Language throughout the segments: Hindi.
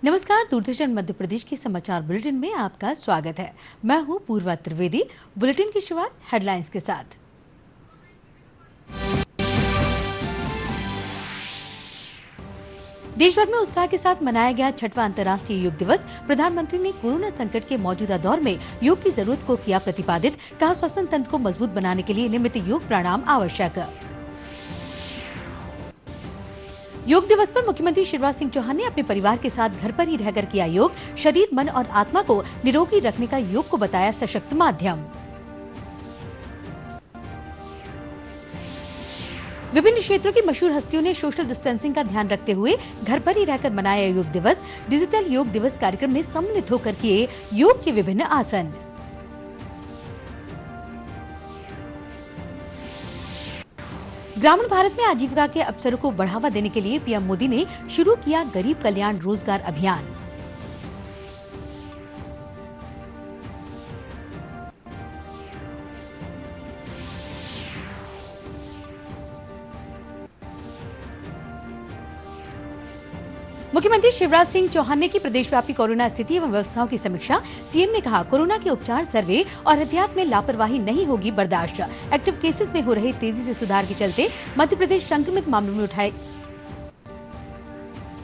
नमस्कार, दूरदर्शन मध्य प्रदेश के समाचार बुलेटिन में आपका स्वागत है। मैं हूं पूर्वा त्रिवेदी। बुलेटिन की शुरुआत हेडलाइंस के साथ। देश भर में उत्साह के साथ मनाया गया 6वां अंतर्राष्ट्रीय योग दिवस। प्रधानमंत्री ने कोरोना संकट के मौजूदा दौर में योग की जरूरत को किया प्रतिपादित। कहा, श्वसन तंत्र को मजबूत बनाने के लिए नियमित योग प्राणायाम आवश्यक। योग दिवस पर मुख्यमंत्री शिवराज सिंह चौहान ने अपने परिवार के साथ घर पर ही रहकर किया योग। शरीर, मन और आत्मा को निरोगी रखने का योग को बताया सशक्त माध्यम। विभिन्न क्षेत्रों की मशहूर हस्तियों ने सोशल डिस्टेंसिंग का ध्यान रखते हुए घर पर ही रहकर मनाया योग दिवस। डिजिटल योग दिवस कार्यक्रम में सम्मिलित होकर किए योग के विभिन्न आसन। ग्रामीण भारत में आजीविका के अवसरों को बढ़ावा देने के लिए पीएम मोदी ने शुरू किया गरीब कल्याण रोजगार अभियान। मुख्यमंत्री शिवराज सिंह चौहान ने की प्रदेशव्यापी कोरोना स्थिति एवं व्यवस्थाओं की समीक्षा। सीएम ने कहा, कोरोना के उपचार, सर्वे और एहतियात में लापरवाही नहीं होगी बर्दाश्त। एक्टिव केसेस में हो रहे तेजी से सुधार के चलते मध्य प्रदेश संक्रमित मामलों में उठाए।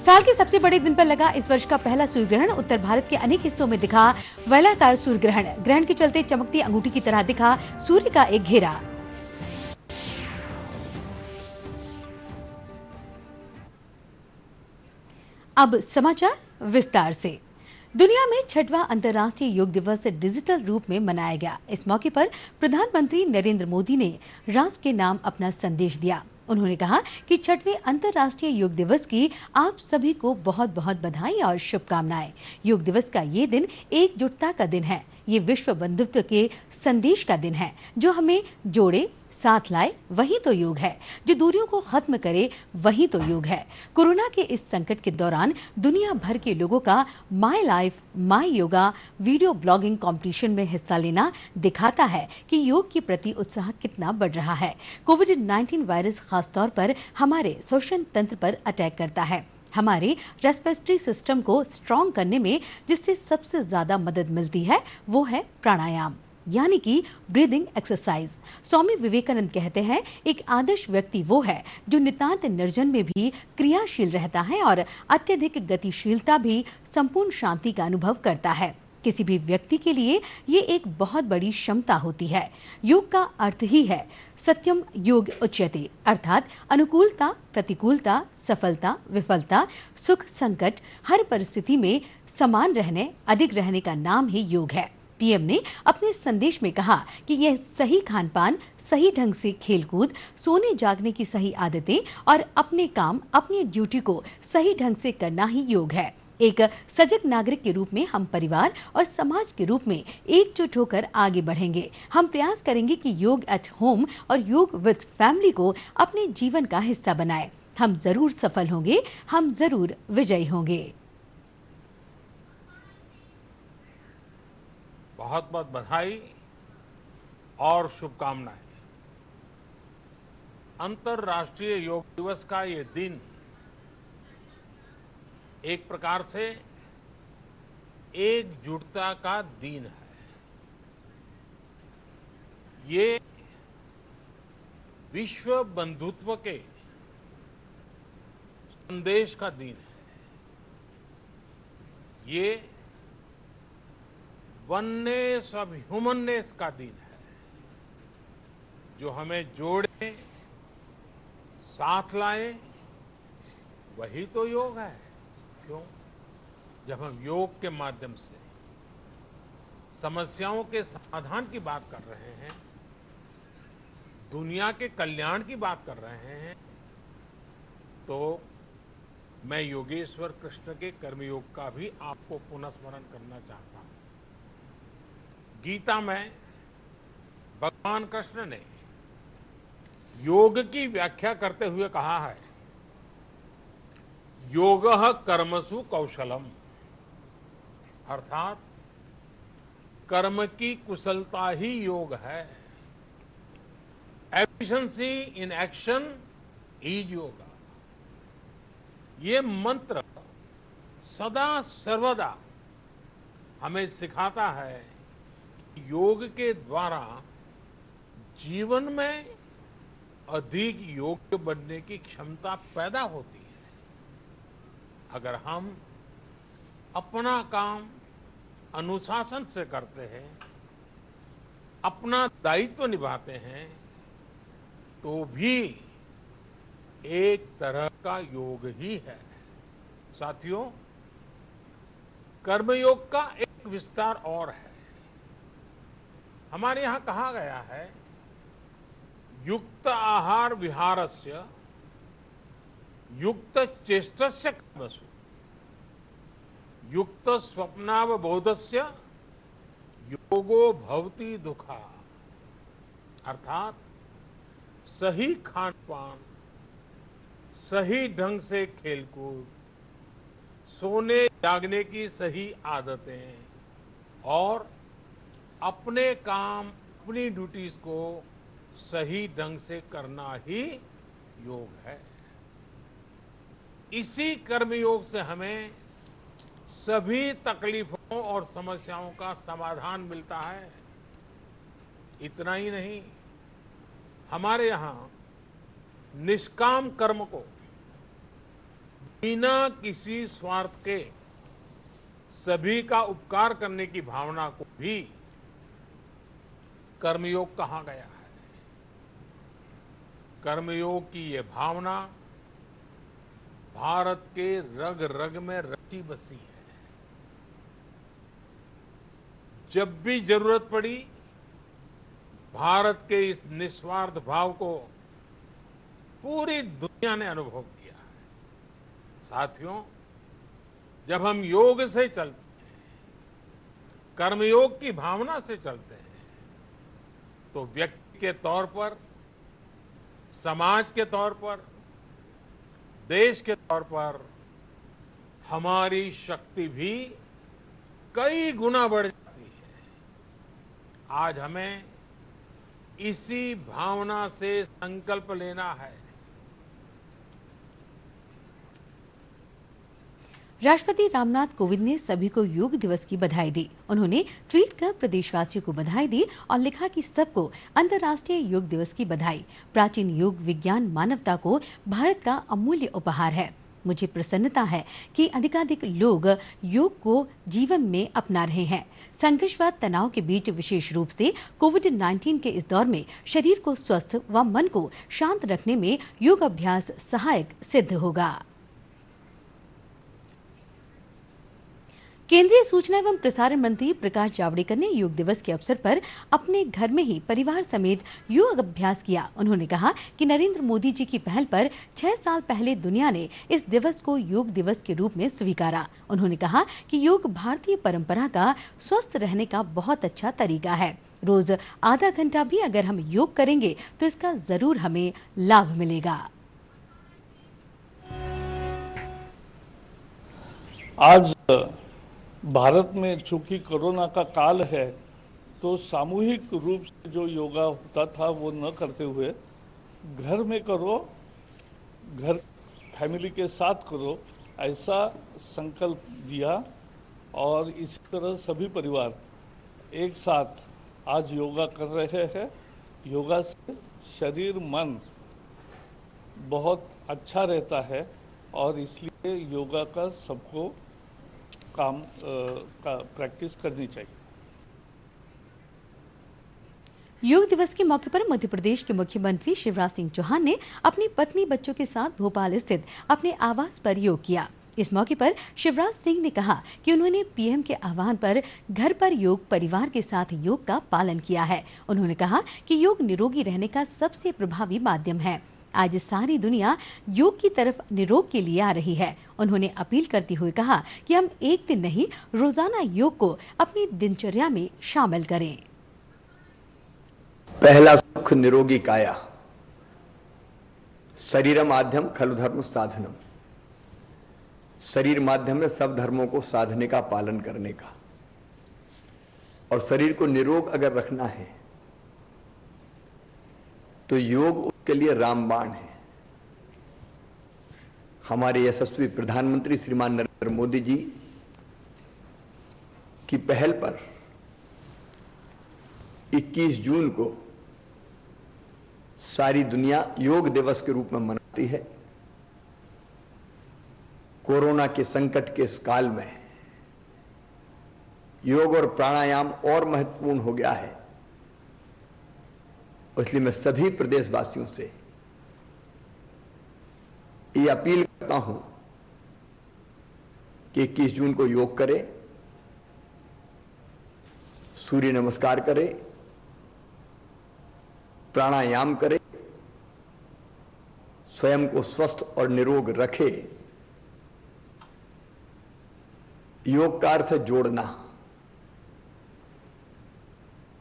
साल के सबसे बड़े दिन पर लगा इस वर्ष का पहला सूर्य ग्रहण। उत्तर भारत के अनेक हिस्सों में दिखा वलयाकार सूर्य ग्रहण। ग्रहण के चलते चमकती अंगूठी की तरह दिखा सूर्य का एक घेरा। अब समाचार विस्तार से। दुनिया में 6वां अंतर्राष्ट्रीय योग दिवस डिजिटल रूप में मनाया गया। इस मौके पर प्रधानमंत्री नरेंद्र मोदी ने राष्ट्र के नाम अपना संदेश दिया। उन्होंने कहा कि 6वें अंतर्राष्ट्रीय योग दिवस की आप सभी को बहुत बहुत बधाई और शुभकामनाएं। योग दिवस का ये दिन एकजुटता का दिन है। ये विश्व बंधुत्व के संदेश का दिन है। जो हमें जोड़े, साथ लाए, वही तो योग है। जो दूरियों को खत्म करे, वही तो योग है। कोरोना के इस संकट के दौरान दुनिया भर के लोगों का my life my yoga video blogging competition में हिस्सा लेना दिखाता है कि योग के प्रति उत्साह कितना बढ़ रहा है। कोविड-19 वायरस खासतौर पर हमारे श्वसन तंत्र पर अटैक करता है, हमारे रेस्पिरेटरी सिस्टम को स्ट्रॉन्ग करने में जिससे सबसे ज्यादा मदद मिलती है वो है प्राणायाम, यानी कि ब्रीदिंग एक्सरसाइज। स्वामी विवेकानंद कहते हैं, एक आदर्श व्यक्ति वो है जो नितांत निर्जन में भी क्रियाशील रहता है और अत्यधिक गतिशीलता भी संपूर्ण शांति का अनुभव करता है। किसी भी व्यक्ति के लिए ये एक बहुत बड़ी क्षमता होती है। योग का अर्थ ही है सत्यम योग उच्यते, अर्थात अनुकूलता, प्रतिकूलता, सफलता, विफलता, सुख, संकट, हर परिस्थिति में समान रहने, अडिग रहने का नाम ही योग है। पीएम ने अपने संदेश में कहा कि यह सही खान पान, सही ढंग से खेलकूद, सोने जागने की सही आदतें और अपने काम, अपनी ड्यूटी को सही ढंग से करना ही योग है। एक सजग नागरिक के रूप में हम परिवार और समाज के रूप में एकजुट होकर आगे बढ़ेंगे। हम प्रयास करेंगे कि योग एट होम और योग विद फैमिली को अपने जीवन का हिस्सा बनाएं। हम जरूर सफल होंगे, हम जरूर विजयी होंगे। बहुत बहुत बधाई और शुभकामनाएं। अंतर्राष्ट्रीय योग दिवस का ये दिन एक प्रकार से एकजुटता का दिन है। ये विश्व बंधुत्व के संदेश का दिन है। ये वननेस ऑफ ह्यूमननेस का दिन है, जो हमें जोड़े, साथ लाए, वही तो योग है। साथियों, जब हम योग के माध्यम से समस्याओं के समाधान की बात कर रहे हैं, दुनिया के कल्याण की बात कर रहे हैं, तो मैं योगेश्वर कृष्ण के कर्मयोग का भी आपको पुनः स्मरण करना चाहता हूं। गीता में भगवान कृष्ण ने योग की व्याख्या करते हुए कहा है, योगः कर्मसु कौशलम, अर्थात कर्म की कुशलता ही योग है। Efficiency in action is yoga. ये मंत्र सदा सर्वदा हमें सिखाता है कि योग के द्वारा जीवन में अधिक योग्य बनने की क्षमता पैदा होती है। अगर हम अपना काम अनुशासन से करते हैं, अपना दायित्व निभाते हैं, तो भी एक तरह का योग ही है। साथियों, कर्मयोग का एक विस्तार और है। हमारे यहां कहा गया है, युक्त आहार विहारस्य युक्त चेष्टस्य कर्मसु युक्त स्वप्नावबोधस्य योगो भवति दुखा। अर्थात सही खान पान, सही ढंग से खेलकूद, सोने जागने की सही आदतें और अपने काम, अपनी ड्यूटीज को सही ढंग से करना ही योग है। इसी कर्मयोग से हमें सभी तकलीफों और समस्याओं का समाधान मिलता है। इतना ही नहीं, हमारे यहां निष्काम कर्म को बिना किसी स्वार्थ के सभी का उपकार करने की भावना को भी कर्मयोग कहा गया है। कर्मयोग की ये भावना भारत के रग रग में रची बसी है। जब भी जरूरत पड़ी, भारत के इस निस्वार्थ भाव को पूरी दुनिया ने अनुभव किया है। साथियों, जब हम योग से चलते हैं, कर्मयोग की भावना से चलते हैं, तो व्यक्ति के तौर पर, समाज के तौर पर, देश के तौर पर हमारी शक्ति भी कई गुना बढ़ जाती है। आज हमें इसी भावना से संकल्प लेना है। राष्ट्रपति रामनाथ कोविंद ने सभी को योग दिवस की बधाई दी। उन्होंने ट्वीट कर प्रदेशवासियों को बधाई दी और लिखा कि सबको अंतर्राष्ट्रीय योग दिवस की बधाई। प्राचीन योग विज्ञान मानवता को भारत का अमूल्य उपहार है। मुझे प्रसन्नता है कि अधिकाधिक लोग योग को जीवन में अपना रहे हैं। संघर्ष व तनाव के बीच विशेष रूप से कोविड-19 के इस दौर में शरीर को स्वस्थ व मन को शांत रखने में योग अभ्यास सहायक सिद्ध होगा। केंद्रीय सूचना एवं प्रसारण मंत्री प्रकाश जावड़ेकर ने योग दिवस के अवसर पर अपने घर में ही परिवार समेत योग अभ्यास किया। उन्होंने कहा कि नरेंद्र मोदी जी की पहल पर 6 साल पहले दुनिया ने इस दिवस को योग दिवस के रूप में स्वीकारा। उन्होंने कहा कि योग भारतीय परंपरा का स्वस्थ रहने का बहुत अच्छा तरीका है। रोज आधा घंटा भी अगर हम योग करेंगे तो इसका जरूर हमें लाभ मिलेगा। आज भारत में चूंकि कोरोना का काल है, तो सामूहिक रूप से जो योगा होता था वो न करते हुए घर में करो, घर फैमिली के साथ करो, ऐसा संकल्प दिया। और इसी तरह सभी परिवार एक साथ आज योगा कर रहे हैं। योगा से शरीर मन बहुत अच्छा रहता है और इसलिए योगा का सबको काम का प्रैक्टिस करनी चाहिए। योग दिवस के मौके पर मध्य प्रदेश के मुख्यमंत्री शिवराज सिंह चौहान ने अपनी पत्नी बच्चों के साथ भोपाल स्थित अपने आवास पर योग किया। इस मौके पर शिवराज सिंह ने कहा कि उन्होंने पीएम के आह्वान पर घर पर योग परिवार के साथ योग का पालन किया है। उन्होंने कहा कि योग निरोगी रहने का सबसे प्रभावी माध्यम है। आज सारी दुनिया योग की तरफ निरोग के लिए आ रही है। उन्होंने अपील करते हुए कहा कि हम एक दिन नहीं, रोजाना योग को अपनी दिनचर्या में शामिल करें। पहला सुख निरोगी काया, शरीर माध्यम खलु धर्म साधनम। शरीर माध्यम है सब धर्मों को साधने का, पालन करने का। और शरीर को निरोग अगर रखना है तो योग उसके लिए रामबाण है। हमारे यशस्वी प्रधानमंत्री श्रीमान नरेंद्र मोदी जी की पहल पर 21 जून को सारी दुनिया योग दिवस के रूप में मनाती है। कोरोना के संकट के इस काल में योग और प्राणायाम और महत्वपूर्ण हो गया है। इसलिए मैं सभी प्रदेशवासियों से ये अपील करता हूं कि 21 जून को योग करें, सूर्य नमस्कार करें, प्राणायाम करें, स्वयं को स्वस्थ और निरोग रखे। योग का अर्थ है जोड़ना,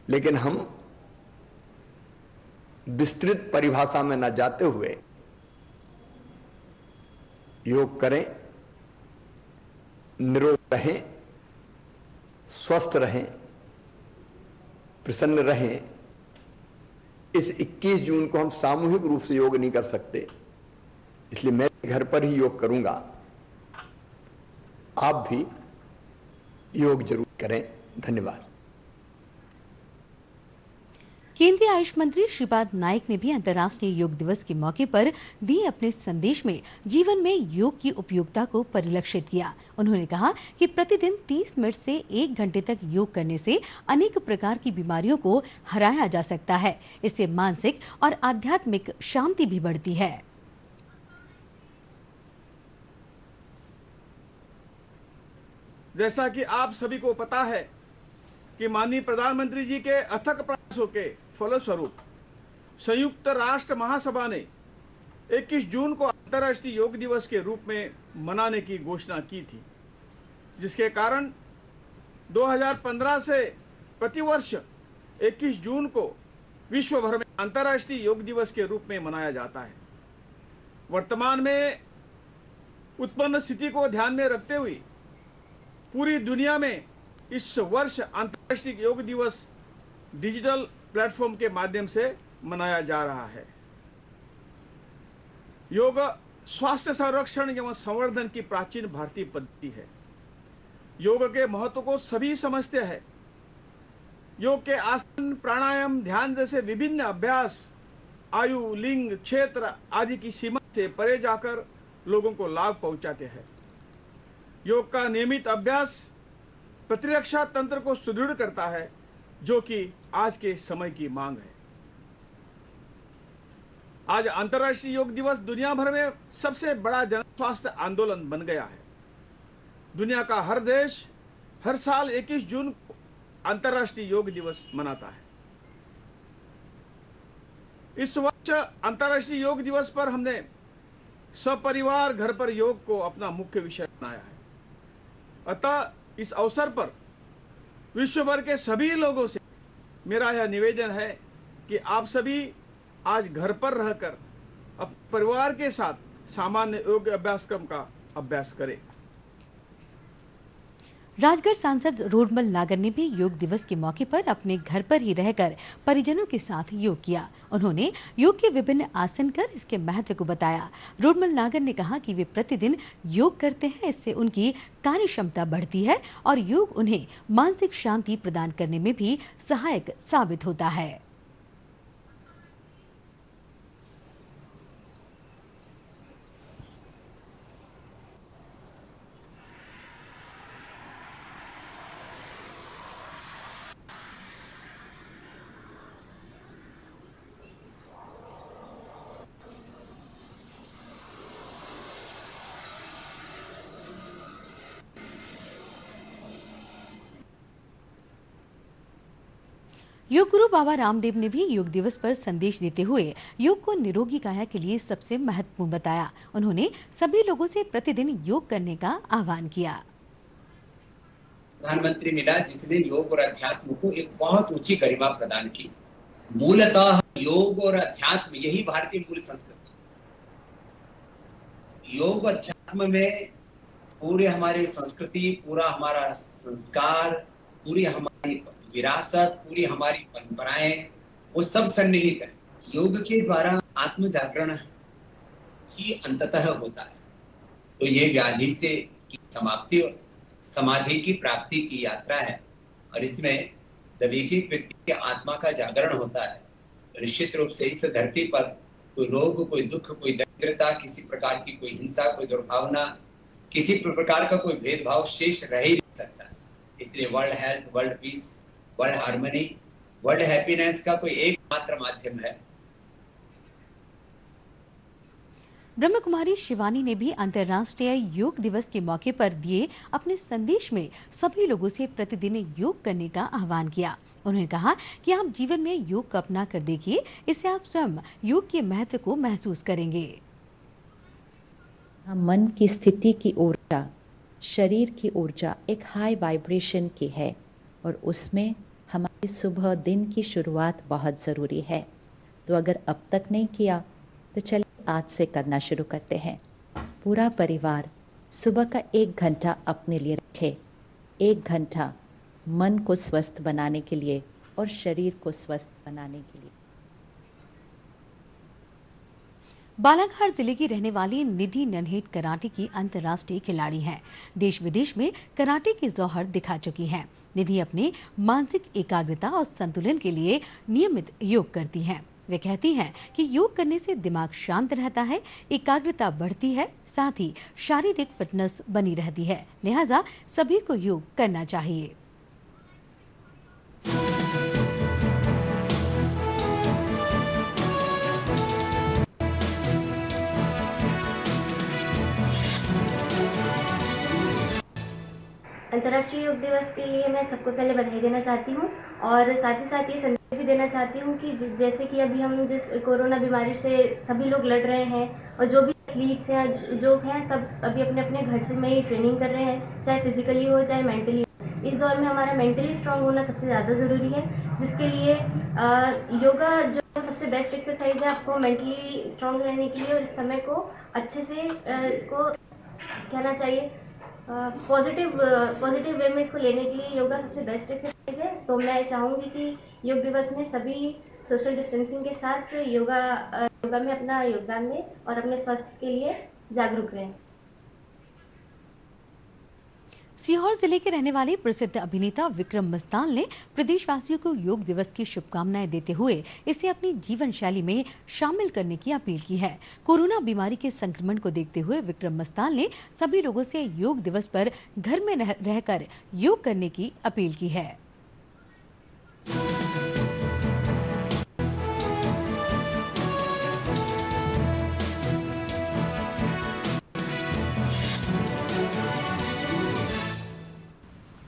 लेकिन हम विस्तृत परिभाषा में न जाते हुए योग करें, निरोग रहें, स्वस्थ रहें, प्रसन्न रहें। इस 21 जून को हम सामूहिक रूप से योग नहीं कर सकते, इसलिए मैं घर पर ही योग करूंगा। आप भी योग जरूर करें। धन्यवाद। केंद्रीय आयुष मंत्री श्रीपाद नाइक ने भी अंतर्राष्ट्रीय योग दिवस के मौके पर दिए अपने संदेश में जीवन में योग की उपयोगिता को परिलक्षित किया। उन्होंने कहा कि प्रतिदिन 30 मिनट से 1 घंटे तक योग करने से अनेक प्रकार की बीमारियों को हराया जा सकता है। इससे मानसिक और आध्यात्मिक शांति भी बढ़ती है। जैसा कि आप सभी को पता है कि माननीय प्रधानमंत्री जी के अथक प्रयासों के फलस्वरूप संयुक्त राष्ट्र महासभा ने 21 जून को अंतर्राष्ट्रीय योग दिवस के रूप में मनाने की घोषणा की थी, जिसके कारण 2015 से प्रतिवर्ष 21 जून को विश्व भर में अंतर्राष्ट्रीय योग दिवस के रूप में मनाया जाता है। वर्तमान में उत्पन्न स्थिति को ध्यान में रखते हुए पूरी दुनिया में इस वर्ष अंतर्राष्ट्रीय योग दिवस डिजिटल प्लेटफॉर्म के माध्यम से मनाया जा रहा है। योग स्वास्थ्य संरक्षण एवं संवर्धन की प्राचीन भारतीय पद्धति है। योग के महत्व को सभी समझते हैं। योग के आसन, प्राणायाम, ध्यान जैसे विभिन्न अभ्यास आयु, लिंग, क्षेत्र आदि की सीमा से परे जाकर लोगों को लाभ पहुंचाते हैं। योग का नियमित अभ्यास प्रतिरक्षा तंत्र को सुदृढ़ करता है, जो कि आज के समय की मांग है। आज अंतर्राष्ट्रीय योग दिवस दुनिया भर में सबसे बड़ा जन स्वास्थ्य आंदोलन बन गया है। दुनिया का हर देश हर साल 21 जून को अंतर्राष्ट्रीय योग दिवस मनाता है। इस वर्ष अंतर्राष्ट्रीय योग दिवस पर हमने सपरिवार घर पर योग को अपना मुख्य विषय बनाया है। अतः इस अवसर पर विश्व भर के सभी लोगों से मेरा यह निवेदन है कि आप सभी आज घर पर रहकर अपने परिवार के साथ सामान्य योग अभ्यास क्रम का अभ्यास करें। राजगढ़ सांसद रोडमल नागर ने भी योग दिवस के मौके पर अपने घर पर ही रहकर परिजनों के साथ योग किया। उन्होंने योग के विभिन्न आसन कर इसके महत्व को बताया। रोडमल नागर ने कहा कि वे प्रतिदिन योग करते हैं, इससे उनकी कार्य क्षमता बढ़ती है और योग उन्हें मानसिक शांति प्रदान करने में भी सहायक साबित होता है। योग गुरु बाबा रामदेव ने भी योग दिवस पर संदेश देते हुए योग को निरोगी काया के लिए सबसे महत्वपूर्ण बताया। उन्होंने सभी लोगों से प्रतिदिन योग करने का आह्वान किया। प्रधानमंत्री मिला जिसने योग और अध्यात्म को एक बहुत ऊंची गरिमा प्रदान की। मूलतः योग और अध्यात्म यही भारतीय मूल संस्कृति। योग अध्यात्म में पूरे हमारी संस्कृति, पूरा हमारा संस्कार, पूरी हमारी विरासत, पूरी हमारी परंपराएं, वो सब सन्निहित है। योग के द्वारा आत्म जागरण ही अंततः होता है। तो ये व्याधि से की समाप्ति और समाधि की प्राप्ति की यात्रा है। और इसमें जब एक एक व्यक्ति की आत्मा का जागरण होता है तो निश्चित रूप से इस धरती पर कोई रोग, कोई दुख, कोई दरिद्रता, किसी प्रकार की कोई हिंसा, कोई दुर्भावना, किसी प्रकार का कोई भेदभाव शेष रह ही नहीं सकता। इसलिए world health, world peace, world harmony, world happiness का कोई एकमात्र माध्यम है। ब्रह्म कुमारी शिवानी ने भी अंतर्राष्ट्रीय योग दिवस के मौके पर दिए अपने संदेश में सभी लोगों से प्रतिदिन योग करने का आह्वान किया। उन्होंने कहा कि आप जीवन में योग को अपना कर देखिए, इससे आप स्वयं योग के महत्व को महसूस करेंगे। मन की स्थिति की ऊर्जा, शरीर की ऊर्जा एक हाई वाइब्रेशन की है और उसमें हमारी सुबह दिन की शुरुआत बहुत ज़रूरी है। तो अगर अब तक नहीं किया तो चलिए आज से करना शुरू करते हैं। पूरा परिवार सुबह का 1 घंटा अपने लिए रखे। 1 घंटा मन को स्वस्थ बनाने के लिए और शरीर को स्वस्थ बनाने के लिए। बालाघाट जिले की रहने वाली निधि नन्हेट कराटे की अंतर्राष्ट्रीय खिलाड़ी हैं। देश विदेश में कराटे की जौहर दिखा चुकी हैं। निधि अपने मानसिक एकाग्रता और संतुलन के लिए नियमित योग करती हैं। वे कहती हैं कि योग करने से दिमाग शांत रहता है, एकाग्रता बढ़ती है, साथ ही शारीरिक फिटनेस बनी रहती है। लिहाजा सभी को योग करना चाहिए। अंतर्राष्ट्रीय योग दिवस के लिए मैं सबको पहले बधाई देना चाहती हूँ और साथ ही साथ ये संदेश भी देना चाहती हूँ कि जैसे कि अभी हम जिस कोरोना बीमारी से सभी लोग लड़ रहे हैं और जो भी एथलीट्स हैं जो हैं सब अभी अपने अपने घर से में ही ट्रेनिंग कर रहे हैं, चाहे फिजिकली हो चाहे मेंटली हो। इस दौर में हमारा मेंटली स्ट्रांग होना सबसे ज़्यादा ज़रूरी है, जिसके लिए योगा जो सबसे बेस्ट एक्सरसाइज है आपको मेंटली स्ट्रांग रहने के लिए और इस समय को अच्छे से इसको कहना चाहिए पॉजिटिव वे में इसको लेने के लिए योगा सबसे बेस्ट एक्सरसाइज है। तो मैं चाहूँगी कि योग दिवस में सभी सोशल डिस्टेंसिंग के साथ योगा में अपना योगदान दें और अपने स्वास्थ्य के लिए जागरूक रहें। सीहोर जिले के रहने वाले प्रसिद्ध अभिनेता विक्रम मस्तान ने प्रदेशवासियों को योग दिवस की शुभकामनाएं देते हुए इसे अपनी जीवन शैली में शामिल करने की अपील की है। कोरोना बीमारी के संक्रमण को देखते हुए विक्रम मस्तान ने सभी लोगों से योग दिवस पर घर में रहकर योग करने की अपील की है।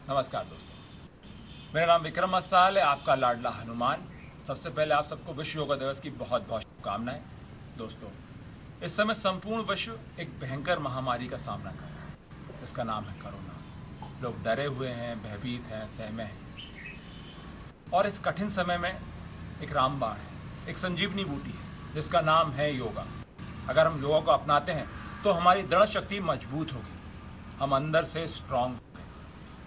नमस्कार दोस्तों, मेरा नाम विक्रम मस्तान है, आपका लाडला हनुमान। सबसे पहले आप सबको विश्व योगा दिवस की बहुत बहुत शुभकामनाएं। दोस्तों, इस समय संपूर्ण विश्व एक भयंकर महामारी का सामना कर रहा है, इसका नाम है कोरोना। लोग डरे हुए हैं, भयभीत हैं, सहमे हैं और इस कठिन समय में एक रामबाण है, एक संजीवनी बूटी है जिसका नाम है योगा। अगर हम योगा को अपनाते हैं तो हमारी दृढ़ शक्ति मजबूत होगी, हम अंदर से स्ट्रांग।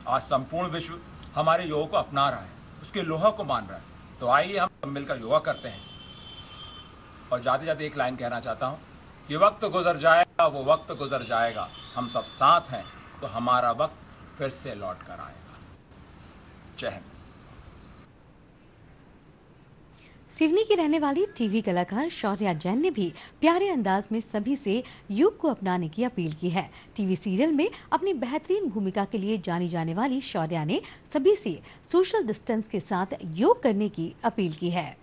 आज संपूर्ण विश्व हमारे योग को अपना रहा है, उसके लोहा को मान रहा है। तो आइए हम सब मिलकर योगा करते हैं। और जाते जाते एक लाइन कहना चाहता हूँ, ये वक्त गुजर जाएगा, वो वक्त गुजर जाएगा, हम सब साथ हैं तो हमारा वक्त फिर से लौट कर आएगा। जय हिंद। सिवनी की रहने वाली टीवी कलाकार शौर्या जैन ने भी प्यारे अंदाज में सभी से योग को अपनाने की अपील की है। टीवी सीरियल में अपनी बेहतरीन भूमिका के लिए जानी जाने वाली शौर्या ने सभी से सोशल डिस्टेंस के साथ योग करने की अपील की है।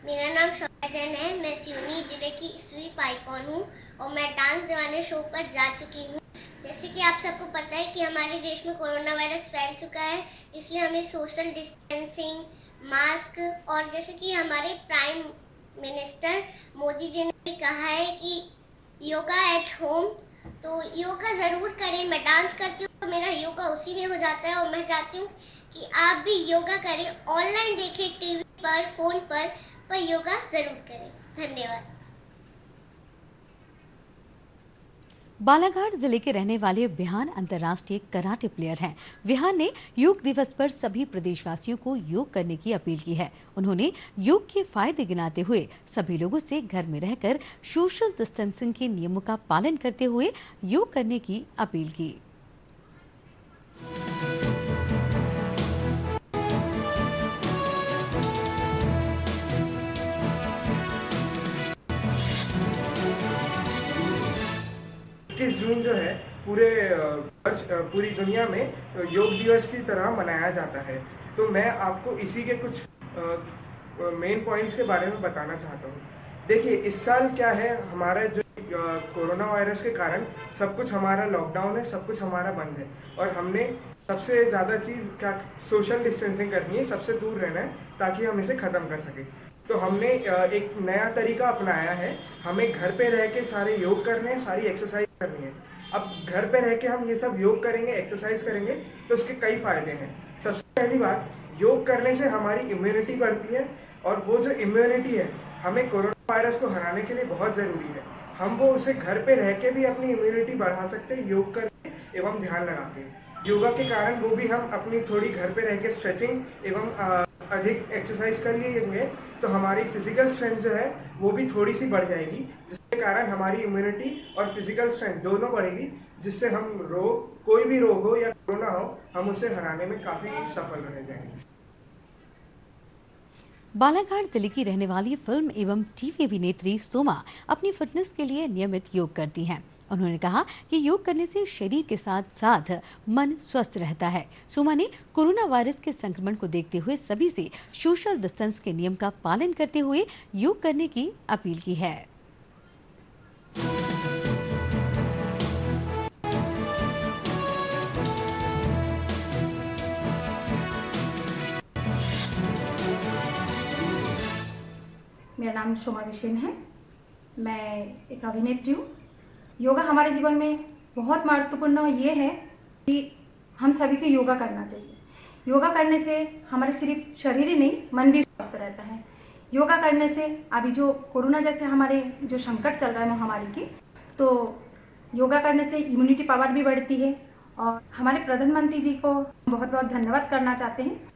मेरा नाम शौर्या जैन है। मैं सिवनी जिले की स्वीप आइकॉन हूँ और मैं डांस जवाने शो पर जा चुकी हूँ। जैसे कि आप सबको पता है कि हमारे देश में कोरोना वायरस फैल चुका है, इसलिए हमें सोशल डिस्टेंसिंग, मास्क और जैसे कि हमारे प्राइम मिनिस्टर मोदी जी ने भी कहा है कि योगा एट होम, तो योगा ज़रूर करें। मैं डांस करती हूँ तो मेरा योगा उसी में हो जाता है और मैं चाहती हूँ कि आप भी योगा करें। ऑनलाइन देखें, टीवी पर, फ़ोन पर योगा ज़रूर करें। धन्यवाद। बालाघाट जिले के रहने वाले विहान अंतर्राष्ट्रीय कराटे प्लेयर हैं। विहान ने योग दिवस पर सभी प्रदेशवासियों को योग करने की अपील की है। उन्होंने योग के फायदे गिनाते हुए सभी लोगों से घर में रहकर सोशल डिस्टेंसिंग के नियमों का पालन करते हुए योग करने की अपील की। जून जो है पूरी दुनिया में योग दिवस की तरह मनाया जाता है। तो मैं आपको इसी के कुछ मेन पॉइंट्स के बारे में बताना चाहता हूँ। देखिए, इस साल क्या है, हमारा जो कोरोना वायरस के कारण सब कुछ हमारा लॉकडाउन है, सब कुछ हमारा बंद है और हमने सबसे ज़्यादा चीज़ क्या सोशल डिस्टेंसिंग करनी है, सबसे दूर रहना है ताकि हम इसे ख़त्म कर सकें। तो हमने एक नया तरीका अपनाया है। हमें घर पे रह के सारे योग करने हैं, सारी एक्सरसाइज करनी है। अब घर पे रह के हम ये सब योग करेंगे, एक्सरसाइज करेंगे तो उसके कई फायदे हैं। सबसे पहली बात, योग करने से हमारी इम्यूनिटी बढ़ती है और वो जो इम्यूनिटी है हमें कोरोना वायरस को हराने के लिए बहुत ज़रूरी है। हम वो उसे घर पे रह के भी अपनी इम्यूनिटी बढ़ा सकते हैं योग करके एवं ध्यान लगा के। योगा के कारण वो भी हम अपनी थोड़ी घर पे रह के स्ट्रेचिंग एवं अधिक एक्सरसाइज कर लेंगे तो हमारी फिजिकल स्ट्रेंथ जो है वो भी थोड़ी सी बढ़ जाएगी, जिसके कारण हमारी इम्यूनिटी और फिजिकल स्ट्रेंथ दोनों बढ़ेगी, जिससे हम कोई भी रोग हो या कोरोना हो, हम उसे हराने में काफ़ी सफल रह जाएंगे। बालाघाट जिले की रहने वाली फिल्म एवं टीवी अभिनेत्री सोमा अपनी फिटनेस के लिए नियमित योग करती हैं। उन्होंने कहा कि योग करने से शरीर के साथ साथ मन स्वस्थ रहता है। सोमा ने कोरोना वायरस के संक्रमण को देखते हुए सभी से सोशल डिस्टेंस के नियम का पालन करते हुए योग करने की अपील की है। मेरा नाम सोमा बिसेन है। मैं एक अभिनेत्री हूँ। योगा हमारे जीवन में बहुत महत्वपूर्ण ये है कि हम सभी को योगा करना चाहिए। योगा करने से हमारे सिर्फ शरीर ही नहीं, मन भी स्वस्थ रहता है। योगा करने से अभी जो कोरोना जैसे हमारे जो संकट चल रहा है महामारी की, तो योगा करने से इम्यूनिटी पावर भी बढ़ती है और हमारे प्रधानमंत्री जी को बहुत बहुत धन्यवाद करना चाहते हैं।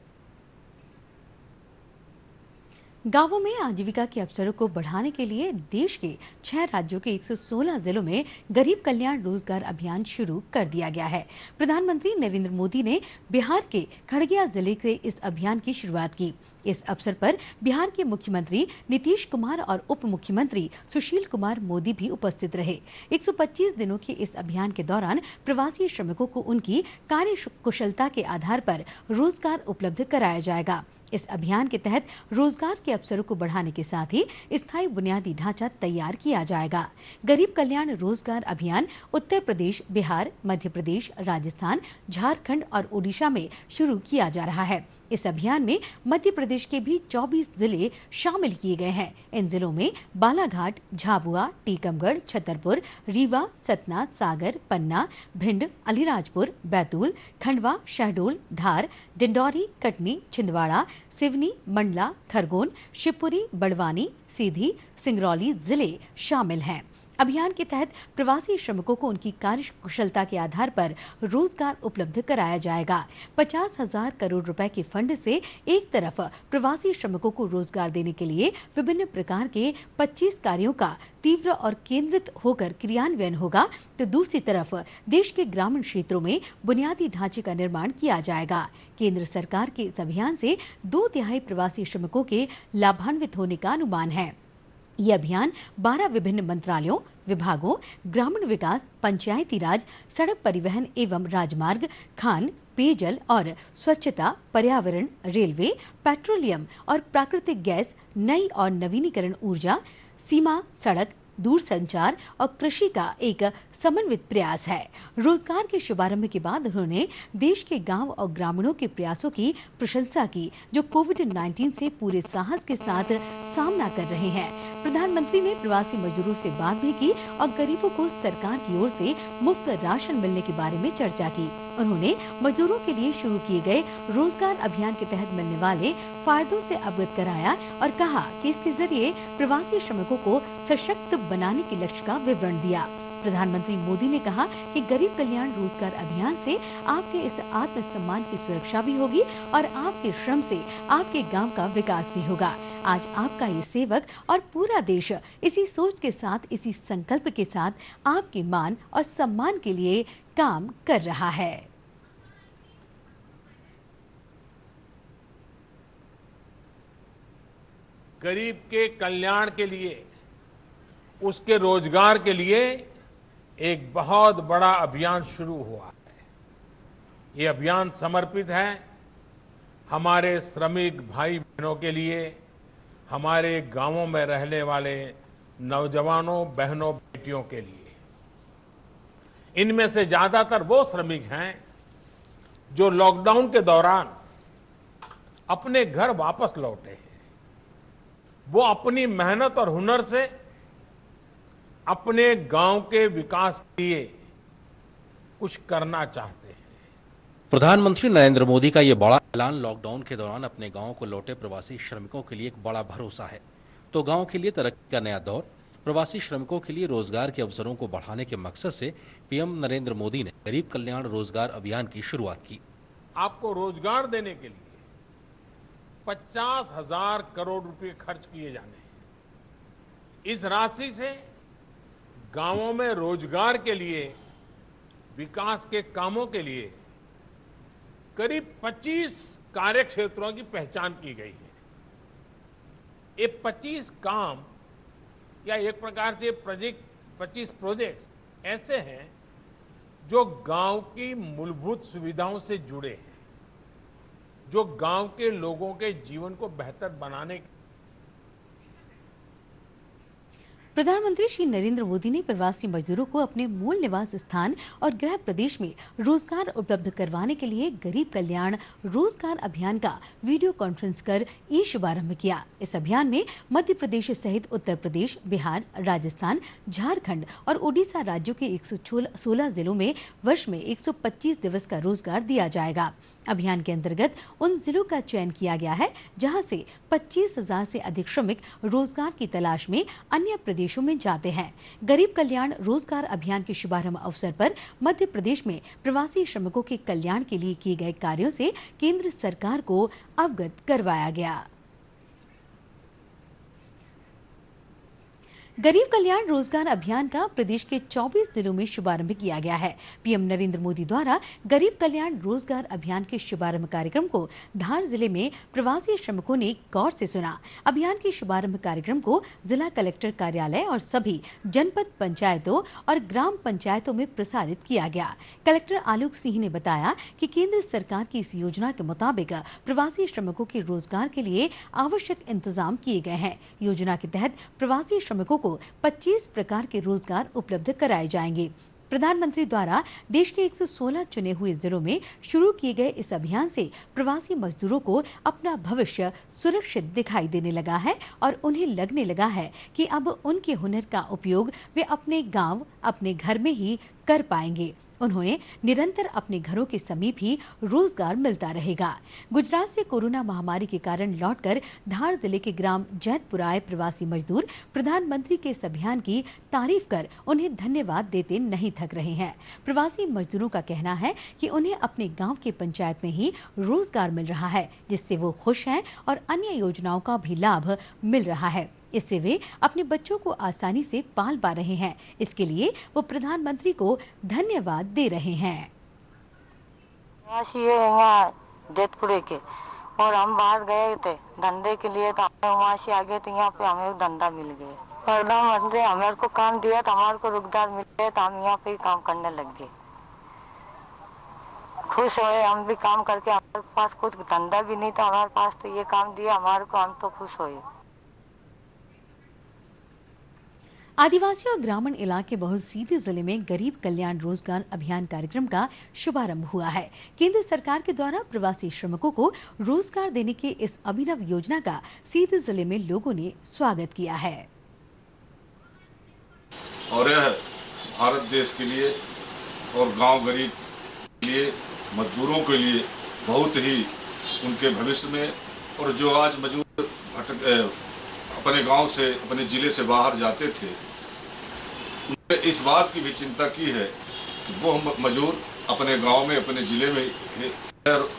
गांवों में आजीविका के अवसरों को बढ़ाने के लिए देश के 6 राज्यों के 116 जिलों में गरीब कल्याण रोजगार अभियान शुरू कर दिया गया है। प्रधानमंत्री नरेंद्र मोदी ने बिहार के खगड़िया जिले से इस अभियान की शुरुआत की। इस अवसर पर बिहार के मुख्यमंत्री नीतीश कुमार और उप मुख्यमंत्री सुशील कुमार मोदी भी उपस्थित रहे। 125 दिनों के इस अभियान के दौरान प्रवासी श्रमिकों को उनकी कार्य कुशलता के आधार पर रोजगार उपलब्ध कराया जाएगा। इस अभियान के तहत रोजगार के अवसरों को बढ़ाने के साथ ही स्थायी बुनियादी ढांचा तैयार किया जाएगा। गरीब कल्याण रोजगार अभियान उत्तर प्रदेश, बिहार, मध्य प्रदेश, राजस्थान, झारखंड और ओडिशा में शुरू किया जा रहा है। इस अभियान में मध्य प्रदेश के भी 24 जिले शामिल किए गए हैं। इन जिलों में बालाघाट, झाबुआ, टीकमगढ़, छतरपुर, रीवा, सतना, सागर, पन्ना, भिंड, अलीराजपुर, बैतूल, खंडवा, शहडोल, धार, डिंडौरी, कटनी, छिंदवाड़ा, सिवनी, मंडला, खरगोन, शिवपुरी, बड़वानी, सीधी, सिंगरौली जिले शामिल हैं। अभियान के तहत प्रवासी श्रमिकों को उनकी कार्य कुशलता के आधार पर रोजगार उपलब्ध कराया जाएगा। 50,000 करोड़ रुपए के फंड से एक तरफ प्रवासी श्रमिकों को रोजगार देने के लिए विभिन्न प्रकार के 25 कार्यों का तीव्र और केंद्रित होकर क्रियान्वयन होगा, तो दूसरी तरफ देश के ग्रामीण क्षेत्रों में बुनियादी ढांचे का निर्माण किया जाएगा। केंद्र सरकार के इस अभियान से 2/3 प्रवासी श्रमिकों के लाभान्वित होने का अनुमान है। ये अभियान 12 विभिन्न मंत्रालयों, विभागों, ग्रामीण विकास, पंचायती राज, सड़क परिवहन एवं राजमार्ग, खान, पेयजल और स्वच्छता, पर्यावरण, रेलवे, पेट्रोलियम और प्राकृतिक गैस, नई और नवीनीकरण ऊर्जा, सीमा सड़क, दूरसंचार और कृषि का एक समन्वित प्रयास है। रोजगार के शुभारंभ के बाद उन्होंने देश के गांव और ग्रामीणों के प्रयासों की प्रशंसा की, जो कोविड-19 से पूरे साहस के साथ सामना कर रहे हैं। प्रधानमंत्री ने प्रवासी मजदूरों से बात भी की और गरीबों को सरकार की ओर से मुफ्त राशन मिलने के बारे में चर्चा की। उन्होंने मजदूरों के लिए शुरू किए गए रोजगार अभियान के तहत मिलने वाले फायदों से अवगत कराया और कहा कि इसके जरिए प्रवासी श्रमिकों को सशक्त बनाने के लक्ष्य का विवरण दिया। प्रधानमंत्री मोदी ने कहा कि गरीब कल्याण रोजगार अभियान से आपके इस आत्मसम्मान की सुरक्षा भी होगी और आपके श्रम से आपके गांव का विकास भी होगा। आज आपका ये सेवक और पूरा देश इसी सोच के साथ, इसी संकल्प के साथ आपके मान और सम्मान के लिए काम कर रहा है। गरीब के कल्याण के लिए, उसके रोजगार के लिए एक बहुत बड़ा अभियान शुरू हुआ है। ये अभियान समर्पित है हमारे श्रमिक भाई बहनों के लिए, हमारे गांवों में रहने वाले नौजवानों, बहनों, बेटियों के लिए। इनमें से ज्यादातर वो श्रमिक हैं जो लॉकडाउन के दौरान अपने घर वापस लौटे हैं। वो अपनी मेहनत और हुनर से अपने गांव के विकास के लिए कुछ करना चाहते हैं। प्रधानमंत्री नरेंद्र मोदी का ये बड़ा ऐलान लॉकडाउन के दौरान अपने गांव को लौटे प्रवासी श्रमिकों के लिए एक बड़ा भरोसा है। तो गांव के लिए तरक्की का नया दौर, प्रवासी श्रमिकों के लिए रोजगार के अवसरों को बढ़ाने के मकसद से पीएम नरेंद्र मोदी ने गरीब कल्याण रोजगार अभियान की शुरुआत की। आपको रोजगार देने के लिए 50,000 करोड़ रुपए खर्च किए जाने हैं। इस राशि से गांवों में रोजगार के लिए, विकास के कामों के लिए करीब 25 कार्य क्षेत्रों की पहचान की गई है। ये 25 काम या एक प्रकार से 25 प्रोजेक्ट्स ऐसे हैं जो गांव की मूलभूत सुविधाओं से जुड़े हैं, जो गांव के लोगों के जीवन को बेहतर बनाने। प्रधानमंत्री श्री नरेंद्र मोदी ने प्रवासी मजदूरों को अपने मूल निवास स्थान और गृह प्रदेश में रोजगार उपलब्ध करवाने के लिए गरीब कल्याण रोजगार अभियान का वीडियो कॉन्फ्रेंस कर शुभारंभ किया। इस अभियान में मध्य प्रदेश सहित उत्तर प्रदेश, बिहार, राजस्थान, झारखंड और ओडिशा राज्यों के 116 जिलों में वर्ष में 125 दिवस का रोजगार दिया जाएगा। अभियान के अंतर्गत उन जिलों का चयन किया गया है जहां से 25,000 से अधिक श्रमिक रोजगार की तलाश में अन्य प्रदेशों में जाते हैं। गरीब कल्याण रोजगार अभियान के शुभारंभ अवसर पर मध्य प्रदेश में प्रवासी श्रमिकों के कल्याण के लिए किए गए कार्यों से केंद्र सरकार को अवगत करवाया गया। गरीब कल्याण रोजगार अभियान का प्रदेश के 24 जिलों में शुभारंभ किया गया है। पीएम नरेंद्र मोदी द्वारा गरीब कल्याण रोजगार अभियान के शुभारंभ कार्यक्रम को धार जिले में प्रवासी श्रमिकों ने गौर से सुना। अभियान के शुभारंभ कार्यक्रम को जिला कलेक्टर कार्यालय और सभी जनपद पंचायतों और ग्राम पंचायतों में प्रसारित किया गया। कलेक्टर आलोक सिंह ने बताया कि केंद्र सरकार की इस योजना के मुताबिक प्रवासी श्रमिकों के रोजगार के लिए आवश्यक इंतजाम किए गए हैं। योजना के तहत प्रवासी श्रमिकों 25 प्रकार के रोजगार उपलब्ध कराए जाएंगे। प्रधानमंत्री द्वारा देश के 116 चुने हुए जिलों में शुरू किए गए इस अभियान से प्रवासी मजदूरों को अपना भविष्य सुरक्षित दिखाई देने लगा है और उन्हें लगने लगा है कि अब उनके हुनर का उपयोग वे अपने गांव, अपने घर में ही कर पाएंगे। उन्होंने निरंतर अपने घरों के समीप ही रोजगार मिलता रहेगा। गुजरात से कोरोना महामारी के कारण लौटकर धार जिले के ग्राम जैतपुर आए प्रवासी मजदूर प्रधानमंत्री के इस अभियान की तारीफ कर उन्हें धन्यवाद देते नहीं थक रहे हैं। प्रवासी मजदूरों का कहना है कि उन्हें अपने गांव के पंचायत में ही रोजगार मिल रहा है, जिससे वो खुश हैं और अन्य योजनाओं का भी लाभ मिल रहा है। इससे वे अपने बच्चों को आसानी से पाल पा रहे हैं। इसके लिए वो प्रधानमंत्री को धन्यवाद दे रहे हैं। ये यहाँ जैतपुरे के और हम बाहर गए थे धंधे के लिए, तो हमें वहाँ से आ गए, तो यहाँ पे हमें धंधा मिल गया। प्रधानमंत्री हमारे को काम दिया, तो हमारे को रोजगार मिल गया, तो हम यहाँ पे काम करने लग गए। खुश हुए हम भी काम करके। हमारे पास कुछ धंधा भी नहीं था, हमारे पास तो ये काम दिया हमारे को, हम तो खुश हुए। आदिवासी और ग्रामीण इलाके बहुत सीधे जिले में गरीब कल्याण रोजगार अभियान कार्यक्रम का शुभारंभ हुआ है। केंद्र सरकार के द्वारा प्रवासी श्रमिकों को रोजगार देने की इस अभिनव योजना का सीधे जिले में लोगों ने स्वागत किया है। और यह भारत देश के लिए और गांव गरीब के लिए, मजदूरों के लिए बहुत ही उनके भविष्य में, और जो आज मजदूर अपने गांव से, अपने जिले से बाहर जाते थे, इस बात की भी चिंता की है कि वो मजदूर अपने गांव में, अपने जिले में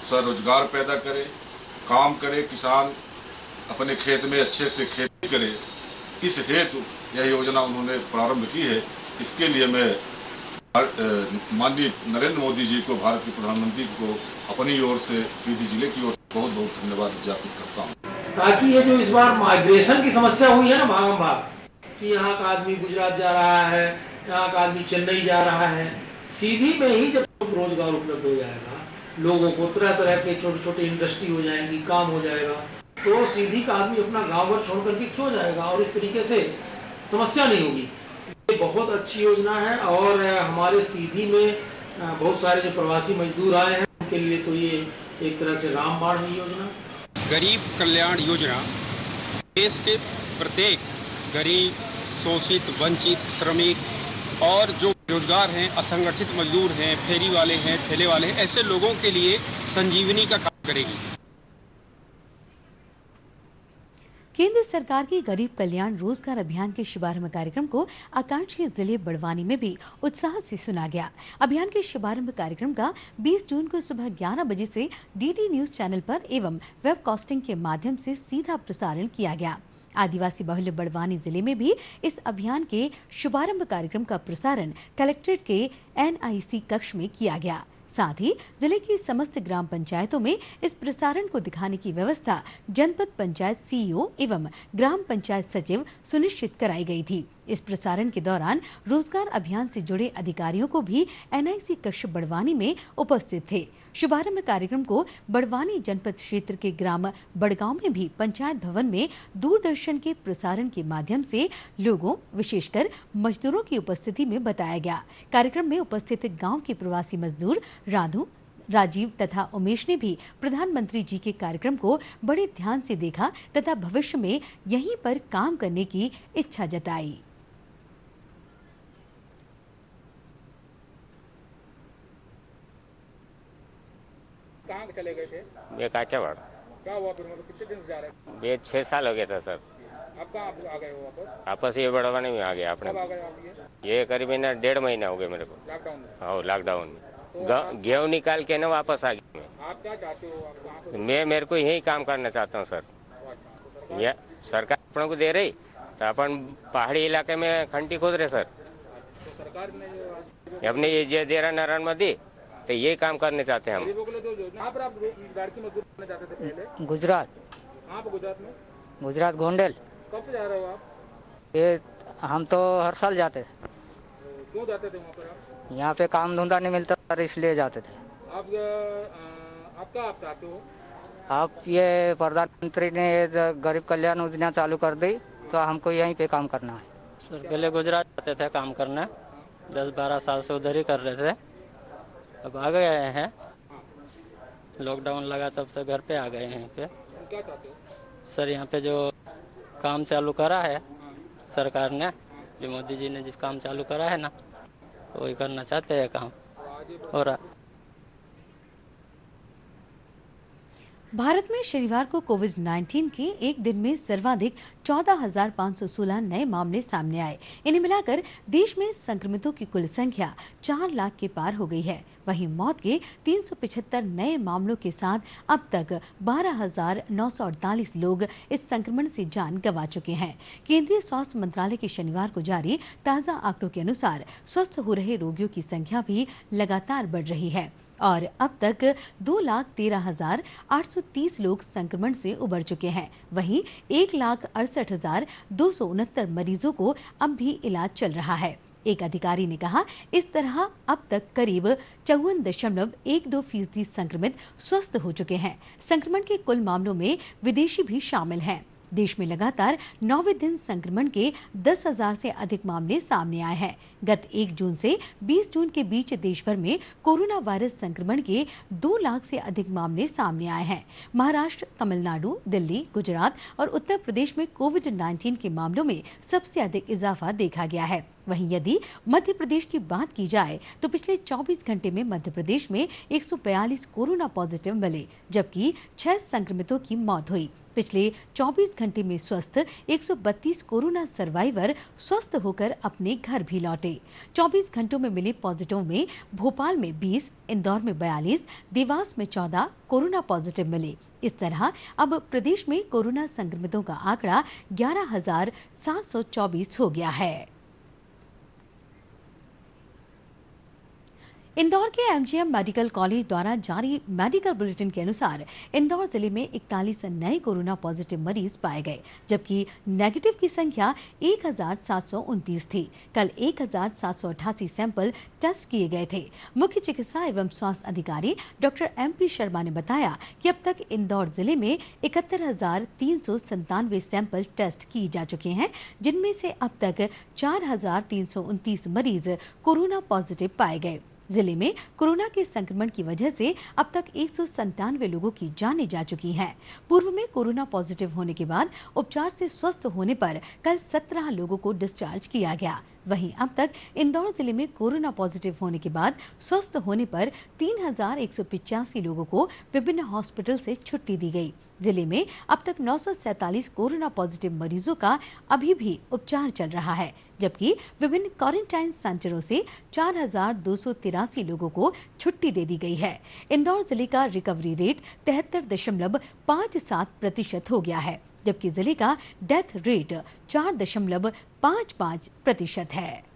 स्वरोजगार पैदा करे, काम करे, किसान अपने खेत में अच्छे से खेती करे। इस हेतु यह योजना उन्होंने प्रारंभ की है। इसके लिए मैं माननीय नरेंद्र मोदी जी को, भारत के प्रधानमंत्री को अपनी ओर से, सीधी जिले की ओर से बहुत बहुत धन्यवाद ज्ञापित करता हूँ। ताकि ये जो इस बार माइग्रेशन की समस्या हुई है ना भागम भाग, कि यहाँ का आदमी गुजरात जा रहा है, यहाँ का आदमी चेन्नई जा रहा है, सीधी में ही जब रोजगार उपलब्ध हो जाएगा, लोगों को तरह तरह के छोटे छोटे इंडस्ट्री हो जाएंगी, काम हो जाएगा, तो सीधी का आदमी अपना गाँव भर छोड़ करके क्यों जाएगा, और इस तरीके से समस्या नहीं होगी। ये बहुत अच्छी योजना है और हमारे सीधी में बहुत सारे जो प्रवासी मजदूर आए हैं उनके लिए तो ये एक तरह से रामबाण है योजना। गरीब कल्याण योजना देश के प्रत्येक गरीब, शोषित, वंचित, श्रमिक और जो बेरोजगार हैं, असंगठित मजदूर हैं, फेरी वाले हैं, ठेले वाले हैं, ऐसे लोगों के लिए संजीवनी का काम करेगी। केंद्र सरकार की गरीब कल्याण रोजगार अभियान के शुभारंभ कार्यक्रम को आकांक्षी जिले बड़वानी में भी उत्साह से सुना गया। अभियान के शुभारंभ कार्यक्रम का 20 जून को सुबह 11 बजे से डीडी न्यूज चैनल पर एवं वेबकास्टिंग के माध्यम से सीधा प्रसारण किया गया। आदिवासी बहुल्य बड़वानी जिले में भी इस अभियान के शुभारंभ कार्यक्रम का प्रसारण कलेक्ट्रेट के NIC कक्ष में किया गया। साथ ही जिले की समस्त ग्राम पंचायतों में इस प्रसारण को दिखाने की व्यवस्था जनपद पंचायत CEO एवं ग्राम पंचायत सचिव सुनिश्चित कराई गई थी। इस प्रसारण के दौरान रोजगार अभियान से जुड़े अधिकारियों को भी NIC कक्ष बड़वानी में उपस्थित थे। शुभारंभ कार्यक्रम को बड़वानी जनपद क्षेत्र के ग्राम बड़गांव में भी पंचायत भवन में दूरदर्शन के प्रसारण के माध्यम से लोगों, विशेषकर मजदूरों की उपस्थिति में बताया गया। कार्यक्रम में उपस्थित गांव के प्रवासी मजदूर राधु, राजीव तथा उमेश ने भी प्रधानमंत्री जी के कार्यक्रम को बड़े ध्यान से देखा तथा भविष्य में यहीं पर काम करने की इच्छा जताई। कहाँ चले गए थे? ये काचावाड़। क्या हुआ फिर, मतलब कितने दिन से जा रहे थे? ये 6 साल हो गया था सर। अब कहाँ आ गए हो वापस? वापस ये बड़वानी में आ गया अपने। कब आ गए आप? ये करीबन 1.5 महीना हो गया मेरे को। लॉकडाउन में? हाँ, लॉकडाउन में गेहूँ निकाल के ना वापस आ गया मैं। आप क्या चाहते हो? आप कहाँ पे? मैं मेरे को यही काम करना चाहता हूँ सर। ये सरकार अपन को दे रही तो अपन पहाड़ी इलाके में खंटी खोद रहे सर। तो सरकार ने अपने ये जे दे रहा नारायण मोदी, तो ये काम करने चाहते हैं हम। कहाँ पर आप लड़की मजदूर करना चाहते थे पहले? गुजरात। कहाँ पर गुजरात में? गुजरात गोंडेल। कब से जा रहे हो आप? ये हम तो हर साल जाते थे। क्यों जाते थे वहाँ पर आप? यहाँ पे काम धंधा नहीं मिलता सर, इसलिए जाते थे। आप क्या आप चाहते हो? आप ये प्रधानमंत्री ने गरीब कल्याण योजना चालू कर दी तो हमको यहीं पे काम करना है। सर पहले गुजरात जाते थे काम करने, 10-12 साल से उधर ही कर रहे थे। अब आ गए हैं, लॉकडाउन लगा तब से घर पे आ गए हैं। यहाँ पे क्या चाहते हो? सर यहाँ पे जो काम चालू करा है सरकार ने, जो मोदी जी ने जिस काम चालू करा है ना, वही करना चाहते हैं काम। और भारत में शनिवार को कोविड-19 के एक दिन में सर्वाधिक 14,516 नए मामले सामने आए। इन्हें मिलाकर देश में संक्रमितों की कुल संख्या 4 लाख के पार हो गई है। वहीं मौत के 375 नए मामलों के साथ अब तक 12,948 लोग इस संक्रमण से जान गंवा चुके हैं। केंद्रीय स्वास्थ्य मंत्रालय के शनिवार को जारी ताज़ा आंकड़ों के अनुसार स्वस्थ हो रहे रोगियों की संख्या भी लगातार बढ़ रही है और अब तक 2,13,830 लोग संक्रमण से उबर चुके हैं। वहीं 1,68,269 मरीजों को अब भी इलाज चल रहा है। एक अधिकारी ने कहा, इस तरह अब तक करीब 54.12% संक्रमित स्वस्थ हो चुके हैं। संक्रमण के कुल मामलों में विदेशी भी शामिल हैं। देश में लगातार 9वें दिन संक्रमण के 10,000 से अधिक मामले सामने आए हैं। गत 1 जून से 20 जून के बीच देश भर में कोरोना वायरस संक्रमण के 2 लाख से अधिक मामले सामने आए हैं। महाराष्ट्र, तमिलनाडु, दिल्ली, गुजरात और उत्तर प्रदेश में कोविड-19 के मामलों में सबसे अधिक इजाफा देखा गया है। वहीं यदि मध्य प्रदेश की बात की जाए तो पिछले 24 घंटे में मध्य प्रदेश में 142 कोरोना पॉजिटिव मिले, जबकि 6 संक्रमितों की मौत हुई। पिछले 24 घंटे में स्वस्थ 132 कोरोना सर्वाइवर स्वस्थ होकर अपने घर भी लौटे। 24 घंटों में मिले पॉजिटिव में भोपाल में 20, इंदौर में 42, देवास में 14 कोरोना पॉजिटिव मिले। इस तरह अब प्रदेश में कोरोना संक्रमितों का आंकड़ा 11,724 हो गया है। इंदौर के एमजीएम मेडिकल कॉलेज द्वारा जारी मेडिकल बुलेटिन के अनुसार इंदौर जिले में 41 नए कोरोना पॉजिटिव मरीज पाए गए, जबकि नेगेटिव की संख्या 1,729 थी। कल 1,788 सैंपल टेस्ट किए गए थे। मुख्य चिकित्सा एवं स्वास्थ्य अधिकारी डॉक्टर MP शर्मा ने बताया कि अब तक इंदौर जिले में 71,397 सैंपल टेस्ट किए जा चुके हैं, जिनमें से अब तक 4,329 मरीज कोरोना पॉजिटिव पाए गए। जिले में कोरोना के संक्रमण की वजह से अब तक 197 लोगों की जानें जा चुकी हैं। पूर्व में कोरोना पॉजिटिव होने के बाद उपचार से स्वस्थ होने पर कल 17 लोगों को डिस्चार्ज किया गया। वहीं अब तक इंदौर जिले में कोरोना पॉजिटिव होने के बाद स्वस्थ होने पर 3,185 लोगों को विभिन्न हॉस्पिटल से छुट्टी दी गई। जिले में अब तक 947 कोरोना पॉजिटिव मरीजों का अभी भी उपचार चल रहा है, जबकि विभिन्न क्वारंटाइन सेंटरों से 4,283 लोगों को छुट्टी दे दी गई है। इंदौर जिले का रिकवरी रेट 73.57% हो गया है, जबकि जिले का डेथ रेट 4.55% है।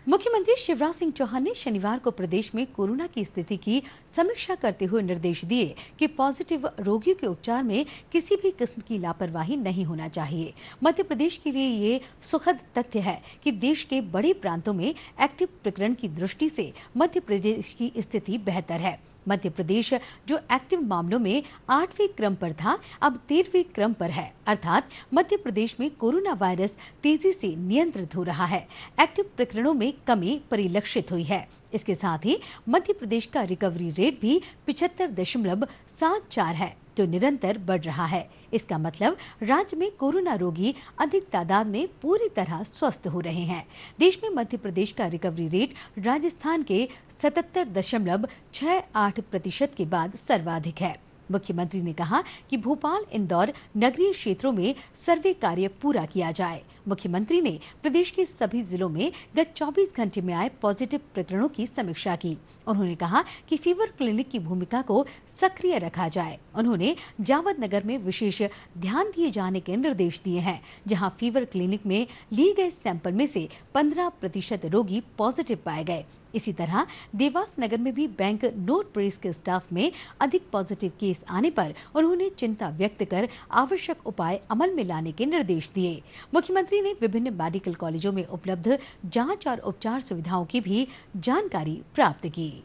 मुख्यमंत्री शिवराज सिंह चौहान ने शनिवार को प्रदेश में कोरोना की स्थिति की समीक्षा करते हुए निर्देश दिए कि पॉजिटिव रोगियों के उपचार में किसी भी किस्म की लापरवाही नहीं होना चाहिए। मध्य प्रदेश के लिए ये सुखद तथ्य है कि देश के बड़े प्रांतों में एक्टिव प्रकरण की दृष्टि से मध्य प्रदेश की स्थिति बेहतर है। मध्य प्रदेश जो एक्टिव मामलों में 8वें क्रम पर था, अब 13वें क्रम पर है, अर्थात मध्य प्रदेश में कोरोना वायरस तेजी से नियंत्रित हो रहा है। एक्टिव प्रकरणों में कमी परिलक्षित हुई है। इसके साथ ही मध्य प्रदेश का रिकवरी रेट भी 75.74 है, जो निरंतर बढ़ रहा है। इसका मतलब राज्य में कोरोना रोगी अधिक तादाद में पूरी तरह स्वस्थ हो रहे हैं। देश में मध्य प्रदेश का रिकवरी रेट राजस्थान के 77.68% के बाद सर्वाधिक है। मुख्यमंत्री ने कहा कि भोपाल, इंदौर नगरीय क्षेत्रों में सर्वे कार्य पूरा किया जाए। मुख्यमंत्री ने प्रदेश के सभी जिलों में गत 24 घंटे में आए पॉजिटिव प्रकरणों की समीक्षा की। उन्होंने कहा कि फीवर क्लिनिक की भूमिका को सक्रिय रखा जाए। उन्होंने जावद नगर में विशेष ध्यान दिए जाने के निर्देश दिए हैं, जहां फीवर क्लिनिक में लिए गए सैंपल में से 15% रोगी पॉजिटिव पाए गए। इसी तरह देवास नगर में भी बैंक नोट प्रेस के स्टाफ में अधिक पॉजिटिव केस आने पर उन्होंने चिंता व्यक्त कर आवश्यक उपाय अमल में लाने के निर्देश दिए। मुख्यमंत्री ने विभिन्न मेडिकल कॉलेजों में उपलब्ध जांच और उपचार सुविधाओं की भी जानकारी प्राप्त की।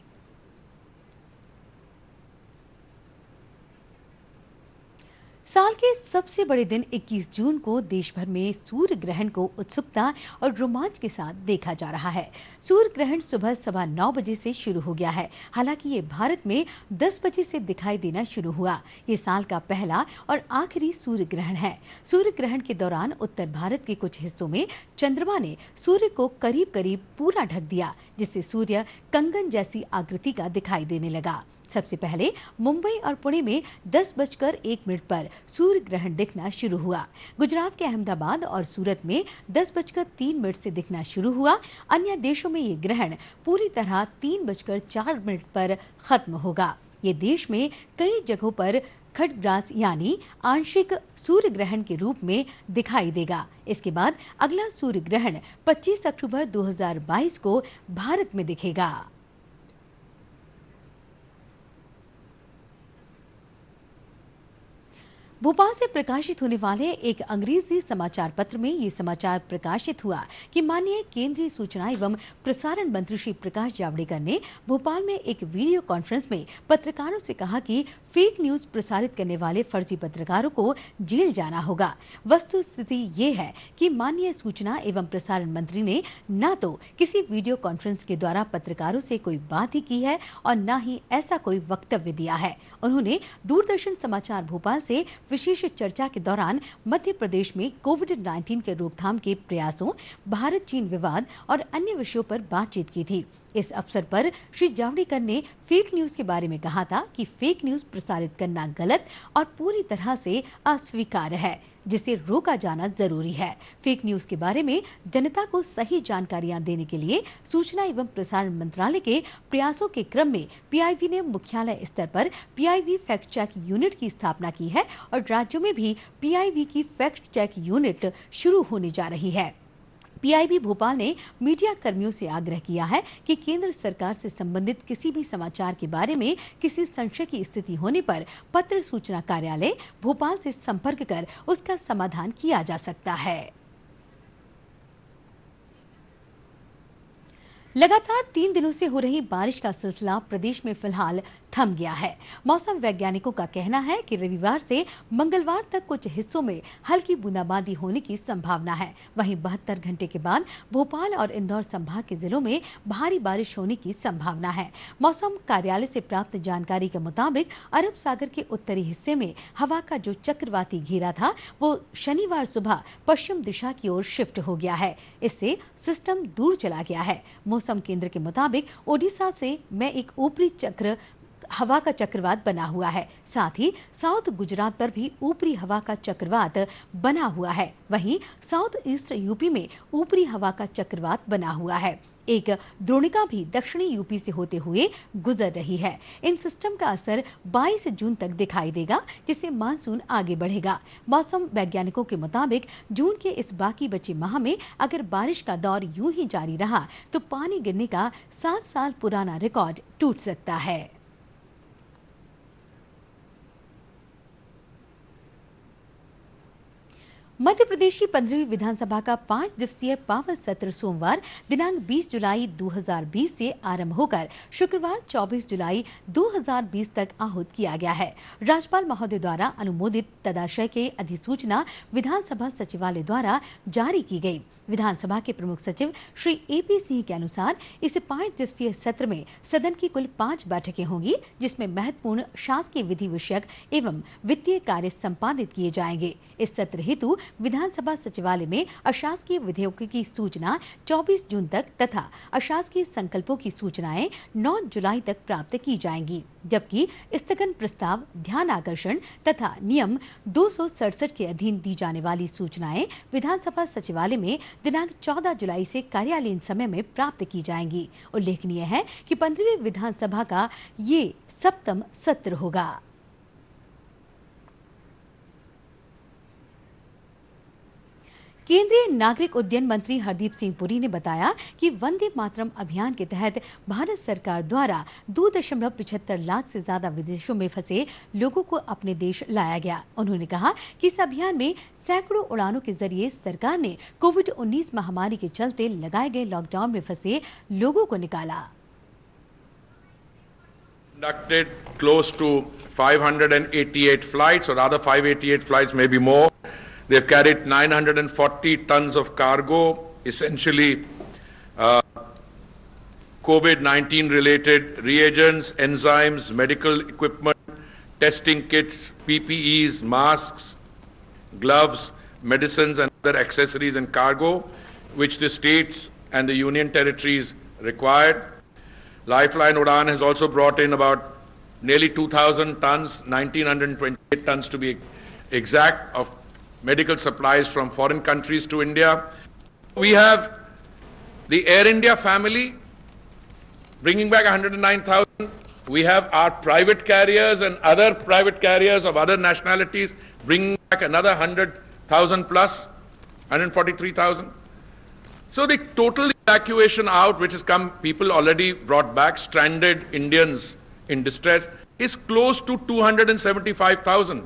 साल के सबसे बड़े दिन 21 जून को देश भर में सूर्य ग्रहण को उत्सुकता और रोमांच के साथ देखा जा रहा है। सूर्य ग्रहण सुबह 9:15 बजे से शुरू हो गया है। हालांकि ये भारत में 10 बजे से दिखाई देना शुरू हुआ। ये साल का पहला और आखिरी सूर्य ग्रहण है। सूर्य ग्रहण के दौरान उत्तर भारत के कुछ हिस्सों में चंद्रमा ने सूर्य को करीब करीब पूरा ढक दिया, जिससे सूर्य कंगन जैसी आकृति का दिखाई देने लगा। सबसे पहले मुंबई और पुणे में 10:01 पर सूर्य ग्रहण दिखना शुरू हुआ। गुजरात के अहमदाबाद और सूरत में 10:03 से दिखना शुरू हुआ। अन्य देशों में ये ग्रहण पूरी तरह 3:04 पर खत्म होगा। ये देश में कई जगहों पर खंडग्रास यानी आंशिक सूर्य ग्रहण के रूप में दिखाई देगा। इसके बाद अगला सूर्य ग्रहण 25 अक्टूबर 2022 को भारत में दिखेगा। भोपाल से प्रकाशित होने वाले एक अंग्रेजी समाचार पत्र में ये समाचार प्रकाशित हुआ कि माननीय केंद्रीय सूचना एवं प्रसारण मंत्री श्री प्रकाश जावड़ेकर ने भोपाल में एक वीडियो कॉन्फ्रेंस में पत्रकारों से कहा कि फेक न्यूज प्रसारित करने वाले फर्जी पत्रकारों को जेल जाना होगा। वस्तुस्थिति ये है कि माननीय सूचना एवं प्रसारण मंत्री ने न तो किसी वीडियो कॉन्फ्रेंस के द्वारा पत्रकारों से कोई बात ही की है और न ही ऐसा कोई वक्तव्य दिया है। उन्होंने दूरदर्शन समाचार भोपाल से विशेष चर्चा के दौरान मध्य प्रदेश में कोविड-19 के रोकथाम के प्रयासों, भारत चीन विवाद और अन्य विषयों पर बातचीत की थी। इस अवसर पर श्री जावड़ेकर ने फेक न्यूज के बारे में कहा था कि फेक न्यूज प्रसारित करना गलत और पूरी तरह से अस्वीकार्य है, जिसे रोका जाना जरूरी है। फेक न्यूज के बारे में जनता को सही जानकारियां देने के लिए सूचना एवं प्रसारण मंत्रालय के प्रयासों के क्रम में पीआईबी ने मुख्यालय स्तर पर पीआईबी फैक्ट चेक यूनिट की स्थापना की है और राज्यों में भी पीआईबी की फैक्ट चेक यूनिट शुरू होने जा रही है। पीआईबी भोपाल ने मीडिया कर्मियों से आग्रह किया है कि केंद्र सरकार से संबंधित किसी भी समाचार के बारे में किसी संशय की स्थिति होने पर पत्र सूचना कार्यालय भोपाल से संपर्क कर उसका समाधान किया जा सकता है। लगातार 3 दिनों से हो रही बारिश का सिलसिला प्रदेश में फिलहाल थम गया है। मौसम वैज्ञानिकों का कहना है कि रविवार से मंगलवार तक कुछ हिस्सों में हल्की बूंदाबांदी होने की संभावना है। वहीं 72 घंटे के बाद भोपाल और इंदौर संभाग के जिलों में भारी बारिश होने की संभावना है। मौसम कार्यालय से प्राप्त जानकारी के मुताबिक अरब सागर के उत्तरी हिस्से में हवा का जो चक्रवाती घेरा था वो शनिवार सुबह पश्चिम दिशा की ओर शिफ्ट हो गया है। इससे सिस्टम दूर चला गया है। मौसम केंद्र के मुताबिक ओडिशा से में एक ऊपरी चक्र हवा का चक्रवात बना हुआ है। साथ ही साउथ गुजरात पर भी ऊपरी हवा का चक्रवात बना हुआ है। वहीं साउथ ईस्ट यूपी में ऊपरी हवा का चक्रवात बना हुआ है। एक द्रोणिका भी दक्षिणी यूपी से होते हुए गुजर रही है। इन सिस्टम का असर 22 जून तक दिखाई देगा, जिससे मानसून आगे बढ़ेगा। मौसम वैज्ञानिकों के मुताबिक जून के इस बाकी बचे माह में अगर बारिश का दौर यूं ही जारी रहा तो पानी गिरने का 7 साल पुराना रिकॉर्ड टूट सकता है। मध्य प्रदेश की 15वीं विधानसभा का 5 दिवसीय पावन सत्र सोमवार दिनांक 20 जुलाई 2020 से आरंभ होकर शुक्रवार 24 जुलाई 2020 तक आहूत किया गया है। राज्यपाल महोदय द्वारा अनुमोदित तदाशय के अधिसूचना विधानसभा सचिवालय द्वारा जारी की गई। विधानसभा के प्रमुख सचिव श्री एपी सिंह के अनुसार इस 5 दिवसीय सत्र में सदन की कुल 5 बैठकें होंगी, जिसमें महत्वपूर्ण शासकीय विधि विषयक एवं वित्तीय कार्य संपादित किए जाएंगे। इस सत्र हेतु विधानसभा सचिवालय में अशासकीय विधेयकों की सूचना 24 जून तक तथा अशासकीय संकल्पों की सूचनाएं 9 जुलाई तक प्राप्त की जाएंगी, जबकि स्थगन प्रस्ताव, ध्यान आकर्षण तथा नियम 267 के अधीन दी जाने वाली सूचनाएं विधानसभा सचिवालय में दिनांक 14 जुलाई से कार्यालयीन समय में प्राप्त की जाएंगी। उल्लेखनीय है कि 15वीं विधानसभा का ये 7वां सत्र होगा। केंद्रीय नागरिक उड्डयन मंत्री हरदीप सिंह पुरी ने बताया कि वंदे मातरम अभियान के तहत भारत सरकार द्वारा 2.75 लाख से ज्यादा विदेशों में फंसे लोगों को अपने देश लाया गया। उन्होंने कहा कि इस अभियान में सैकड़ों उड़ानों के जरिए सरकार ने कोविड-19 महामारी के चलते लगाए गए लॉकडाउन में फंसे लोगों को निकाला। Conducted close to 588 flights, or rather 588 flights, maybe more. They've carried 940 tons of cargo, essentially COVID-19 related reagents, enzymes, medical equipment, testing kits, PPEs, masks, gloves, medicines and other accessories and cargo, which the states and the union territories required. Lifeline Udan has also brought in about nearly 2,000 tons, 1,928 tons to be exact, of medical supplies from foreign countries to India. We have the Air India family bringing back 109,000. We have our private carriers and other private carriers of other nationalities bringing back another 100,000 plus, 143,000. So the total evacuation out, which has come, people already brought back, stranded Indians in distress, is close to 275,000.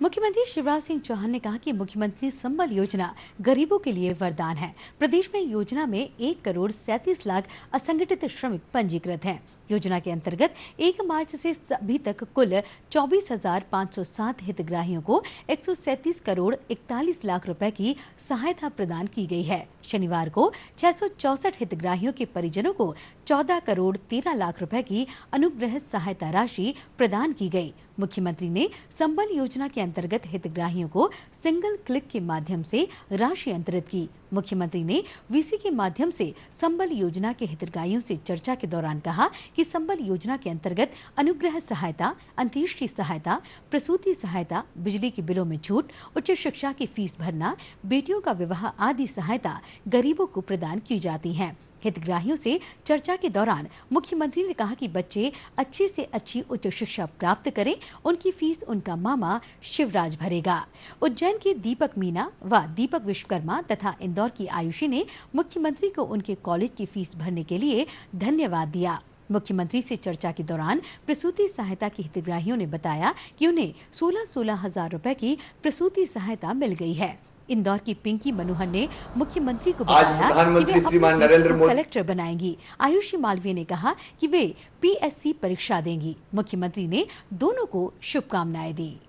मुख्यमंत्री शिवराज सिंह चौहान ने कहा कि मुख्यमंत्री संबल योजना गरीबों के लिए वरदान है। प्रदेश में योजना में 1 करोड़ 37 लाख असंगठित श्रमिक पंजीकृत हैं। योजना के अंतर्गत 1 मार्च से अभी तक कुल 24,507 हितग्राहियों को 137 करोड़ 41 लाख रुपए की सहायता प्रदान की गई है। शनिवार को 664 हितग्राहियों के परिजनों को 14 करोड़ 13 लाख रुपए की अनुग्रह सहायता राशि प्रदान की गई। मुख्यमंत्री ने संबल योजना के अंतर्गत हितग्राहियों को सिंगल क्लिक के माध्यम से राशि अंतरित की। मुख्यमंत्री ने वीसी के माध्यम से संबल योजना के हितग्राहियों से चर्चा के दौरान कहा कि संबल योजना के अंतर्गत अनुग्रह सहायता, अंत्येष्टि सहायता, प्रसूति सहायता, बिजली के बिलों में छूट, उच्च शिक्षा की फीस भरना, बेटियों का विवाह आदि सहायता गरीबों को प्रदान की जाती है। हितग्राहियों से चर्चा के दौरान मुख्यमंत्री ने कहा कि बच्चे अच्छी से अच्छी उच्च शिक्षा प्राप्त करें, उनकी फीस उनका मामा शिवराज भरेगा। उज्जैन के दीपक मीना व दीपक विश्वकर्मा तथा इंदौर की आयुषी ने मुख्यमंत्री को उनके कॉलेज की फीस भरने के लिए धन्यवाद दिया। मुख्यमंत्री से चर्चा के दौरान प्रसूति सहायता के हितग्राहियों ने बताया कि उन्हें 16,16 हजार रुपए की प्रसूति सहायता मिल गई है। इंदौर की पिंकी मनोहर ने मुख्यमंत्री को बताया कि वे श्रीमान नरेंद्र मोदी कलेक्टर बनाएंगी। आयुषी मालवीय ने कहा कि वे पीएससी परीक्षा देंगी। मुख्यमंत्री ने दोनों को शुभकामनाएं दी।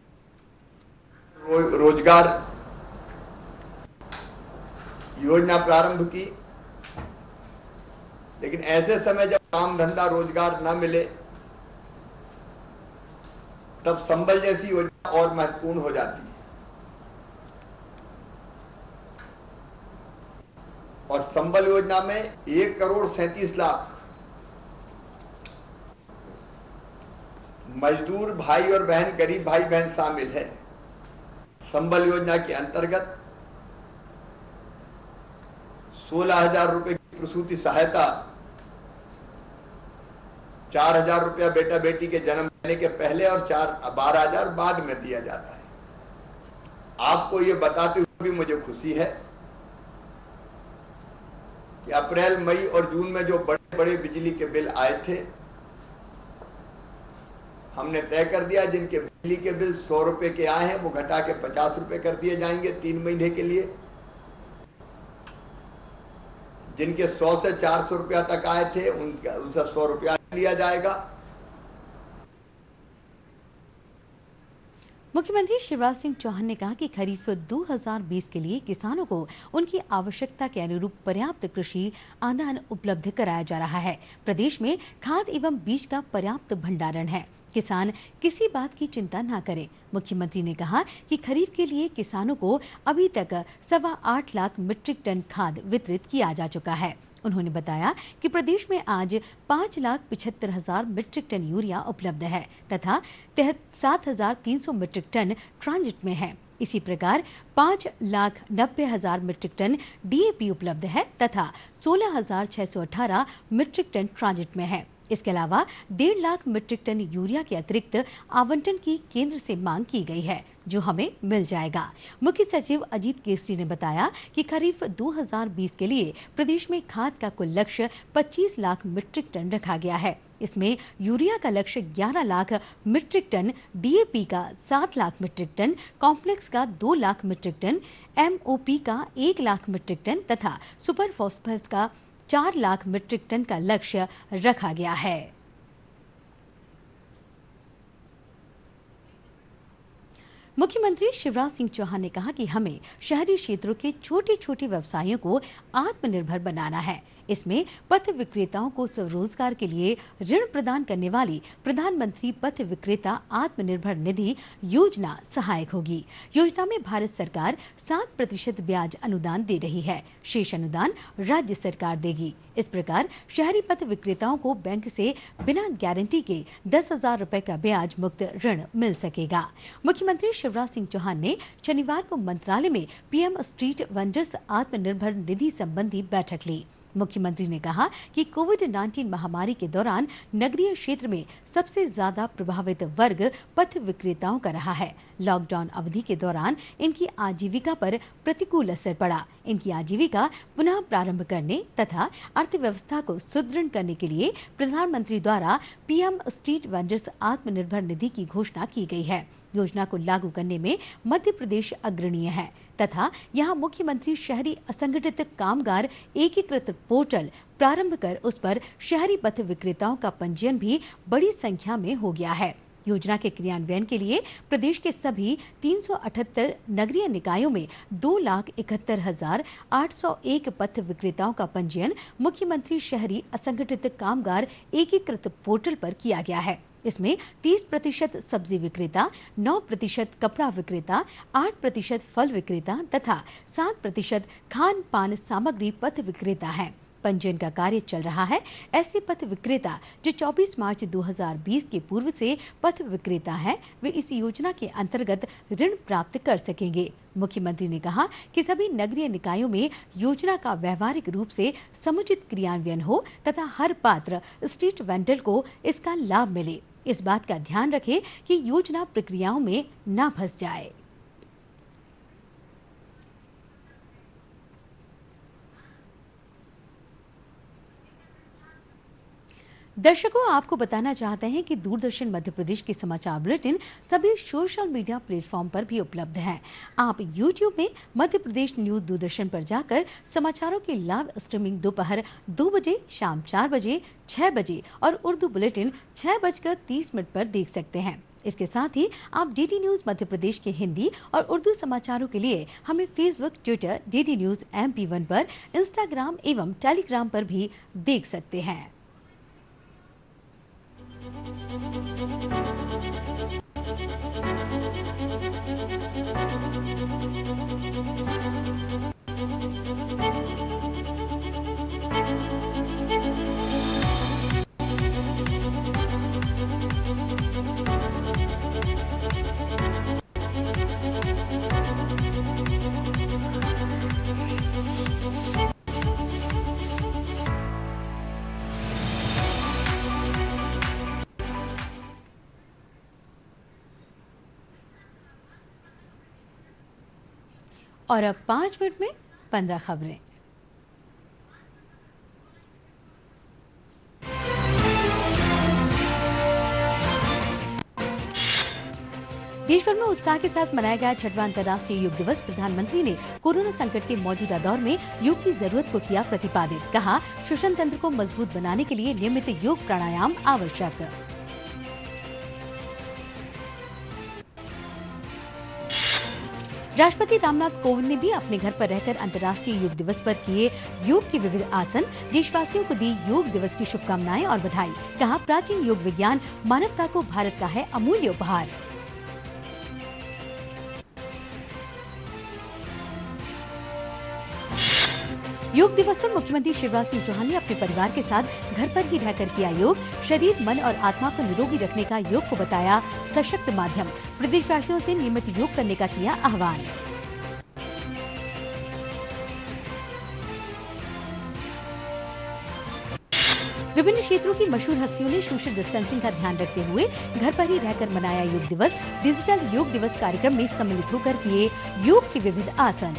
रोजगार योजना प्रारंभ की, लेकिन ऐसे समय जब काम धंधा रोजगार न मिले तब संबल जैसी योजना और महत्वपूर्ण हो जाती है। और संबल योजना में 1,37,00,000 मजदूर भाई और बहन, गरीब भाई बहन शामिल है। संबल योजना के अंतर्गत 16,000 रुपए की प्रसूति सहायता, 4,000 रुपया बेटा बेटी के जन्म लेने के पहले और 12,000 बाद में दिया जाता है। आपको ये बताते हुए भी मुझे खुशी है कि अप्रैल, मई और जून में जो बड़े बड़े बिजली के बिल आए थे, हमने तय कर दिया जिनके बिजली के बिल 100 रुपए के आए हैं वो घटा के 50 रुपए कर दिए जाएंगे 3 महीने के लिए। जिनके 100 से 400 रुपया तक आए थे उनसे 100 रुपया लिया जाएगा। मुख्यमंत्री शिवराज सिंह चौहान ने कहा कि खरीफ 2020 के लिए किसानों को उनकी आवश्यकता के अनुरूप पर्याप्त कृषि आदान उपलब्ध कराया जा रहा है। प्रदेश में खाद एवं बीज का पर्याप्त भंडारण है। किसान किसी बात की चिंता न करें। मुख्यमंत्री ने कहा कि खरीफ के लिए किसानों को अभी तक 8.25 लाख मीट्रिक टन खाद वितरित किया जा चुका है। उन्होंने बताया कि प्रदेश में आज 5,75,000 मीट्रिक टन यूरिया उपलब्ध है तथा 7,300 मीट्रिक टन ट्रांजिट में है। इसी प्रकार 5,90,000 मीट्रिक टन डीएपी उपलब्ध है तथा 16,618 मीट्रिक टन ट्रांजिट में है। इसके अलावा 1.5 लाख मीट्रिक टन यूरिया के अतिरिक्त आवंटन की केंद्र से मांग की गई है, जो हमें मिल जाएगा। मुख्य सचिव अजीत केसरी ने बताया कि खरीफ 2020 के लिए प्रदेश में खाद का कुल लक्ष्य 25 लाख मीट्रिक टन रखा गया है। इसमें यूरिया का लक्ष्य 11 लाख मीट्रिक टन, डीएपी का 7 लाख मीट्रिक टन, कॉम्प्लेक्स का 2 लाख मीट्रिक टन, एमओपी का 1 लाख मीट्रिक टन तथा सुपर फॉस्फेट का 4 लाख मीट्रिक टन का लक्ष्य रखा गया है। मुख्यमंत्री शिवराज सिंह चौहान ने कहा कि हमें शहरी क्षेत्रों के छोटे छोटे व्यवसायियों को आत्मनिर्भर बनाना है। इसमें पथ विक्रेताओं को स्वरोजगार के लिए ऋण प्रदान करने वाली प्रधानमंत्री पथ विक्रेता आत्मनिर्भर निधि योजना सहायक होगी। योजना में भारत सरकार 7% ब्याज अनुदान दे रही है। शेष अनुदान राज्य सरकार देगी। इस प्रकार शहरी पथ विक्रेताओं को बैंक से बिना गारंटी के 10,000 रुपए का ब्याज मुक्त ऋण मिल सकेगा। मुख्यमंत्री शिवराज सिंह चौहान ने शनिवार को मंत्रालय में PM street vendors Atmanirbhar Nidhi संबंधी बैठक ली। मुख्यमंत्री ने कहा कि कोविड-19 महामारी के दौरान नगरीय क्षेत्र में सबसे ज्यादा प्रभावित वर्ग पथ विक्रेताओं का रहा है। लॉकडाउन अवधि के दौरान इनकी आजीविका पर प्रतिकूल असर पड़ा। इनकी आजीविका पुनः प्रारंभ करने तथा अर्थव्यवस्था को सुदृढ़ करने के लिए प्रधानमंत्री द्वारा PM street vendors Atmanirbhar Nidhi की घोषणा की गई है। योजना को लागू करने में मध्य प्रदेश अग्रणीय है तथा यहां मुख्यमंत्री शहरी असंगठित कामगार एकीकृत पोर्टल प्रारंभ कर उस पर शहरी पथ विक्रेताओं का पंजीयन भी बड़ी संख्या में हो गया है। योजना के क्रियान्वयन के लिए प्रदेश के सभी 378 नगरीय निकायों में 2,71,801 पथ विक्रेताओं का पंजीयन मुख्यमंत्री शहरी असंगठित कामगार एकीकृत पोर्टल पर किया गया है। इसमें 30% सब्जी विक्रेता, 9% कपड़ा विक्रेता, 8% फल विक्रेता तथा 7% खान पान सामग्री पथ विक्रेता है। पंजीयन का कार्य चल रहा है। ऐसे पथ विक्रेता जो 24 मार्च 2020 के पूर्व से पथ विक्रेता हैं, वे इस योजना के अंतर्गत ऋण प्राप्त कर सकेंगे। मुख्यमंत्री ने कहा कि सभी नगरीय निकायों में योजना का व्यवहारिक रूप से समुचित क्रियान्वयन हो तथा हर पात्र स्ट्रीट वेंडर को इसका लाभ मिले। इस बात का ध्यान रखें कि योजना प्रक्रियाओं में न फंस जाए। दर्शकों, आपको बताना चाहते हैं कि दूरदर्शन मध्य प्रदेश के समाचार बुलेटिन सभी सोशल मीडिया प्लेटफॉर्म पर भी उपलब्ध हैं। आप YouTube में मध्य प्रदेश न्यूज दूरदर्शन पर जाकर समाचारों की लाइव स्ट्रीमिंग दोपहर 2 बजे, शाम 4 बजे, 6 बजे और उर्दू बुलेटिन 6:30 पर देख सकते हैं। इसके साथ ही आप DD न्यूज मध्य प्रदेश के हिंदी और उर्दू समाचारों के लिए हमें Facebook, Twitter, DD news MP1 पर, इंस्टाग्राम एवं टेलीग्राम पर भी देख सकते हैं। और अब 5 मिनट में 15 खबरें। देश भर में उत्साह के साथ मनाया गया 6वां अंतर्राष्ट्रीय योग दिवस। प्रधानमंत्री ने कोरोना संकट के मौजूदा दौर में योग की जरूरत को किया प्रतिपादित। कहा, श्वसन तंत्र को मजबूत बनाने के लिए नियमित योग प्राणायाम आवश्यक। राष्ट्रपति रामनाथ कोविंद ने भी अपने घर पर रहकर अंतर्राष्ट्रीय योग दिवस पर किए योग के विविध आसन। देशवासियों को दी योग दिवस की शुभकामनाएं और बधाई। कहा, प्राचीन योग विज्ञान मानवता को भारत का है अमूल्य उपहार। योग दिवस पर मुख्यमंत्री शिवराज सिंह चौहान ने अपने परिवार के साथ घर पर ही रहकर किया योग। शरीर, मन और आत्मा को निरोगी रखने का योग को बताया सशक्त माध्यम। प्रदेशवासियों से नियमित योग करने का किया आह्वान। विभिन्न क्षेत्रों की मशहूर हस्तियों ने सोशल डिस्टेंसिंग का ध्यान रखते हुए घर पर ही रहकर मनाया योग दिवस। डिजिटल योग दिवस कार्यक्रम में सम्मिलित होकर किए योग के विविध आसन।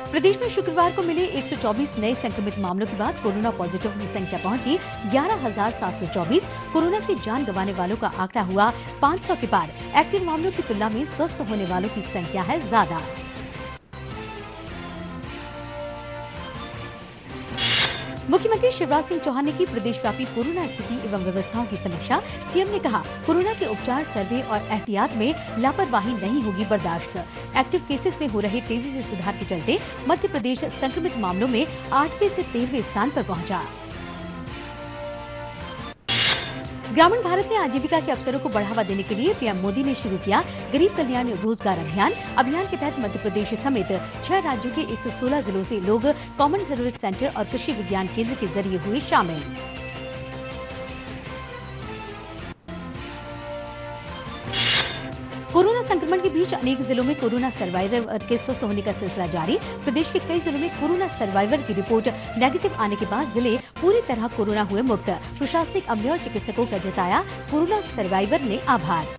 प्रदेश में शुक्रवार को मिले 124 नए संक्रमित मामलों के बाद कोरोना पॉजिटिव की संख्या पहुंची 11,724। कोरोना से जान गंवाने वालों का आंकड़ा हुआ 500 के पार। एक्टिव मामलों की तुलना में स्वस्थ होने वालों की संख्या है ज्यादा। मुख्यमंत्री शिवराज सिंह चौहान ने की प्रदेशव्यापी कोरोना स्थिति एवं व्यवस्थाओं की समीक्षा। सीएम ने कहा, कोरोना के उपचार, सर्वे और एहतियात में लापरवाही नहीं होगी बर्दाश्त। एक्टिव केसेस में हो रहे तेजी से सुधार के चलते मध्य प्रदेश संक्रमित मामलों में 8वें से 13वें स्थान पर पहुंचा। ग्रामीण भारत में आजीविका के अवसरों को बढ़ावा देने के लिए पीएम मोदी ने शुरू किया गरीब कल्याण रोजगार अभियान। अभियान के तहत मध्य प्रदेश समेत 6 राज्यों के 116 जिलों से लोग कॉमन सर्विस सेंटर और कृषि विज्ञान केंद्र के जरिए हुए शामिल। कोरोना संक्रमण के बीच अनेक जिलों में कोरोना सर्वाइवर के स्वस्थ होने का सिलसिला जारी। प्रदेश के कई जिलों में कोरोना सर्वाइवर की रिपोर्ट नेगेटिव आने के बाद जिले पूरी तरह कोरोना हुए मुक्त। प्रशासनिक अमले और चिकित्सकों का जताया कोरोना सर्वाइवर ने आभार।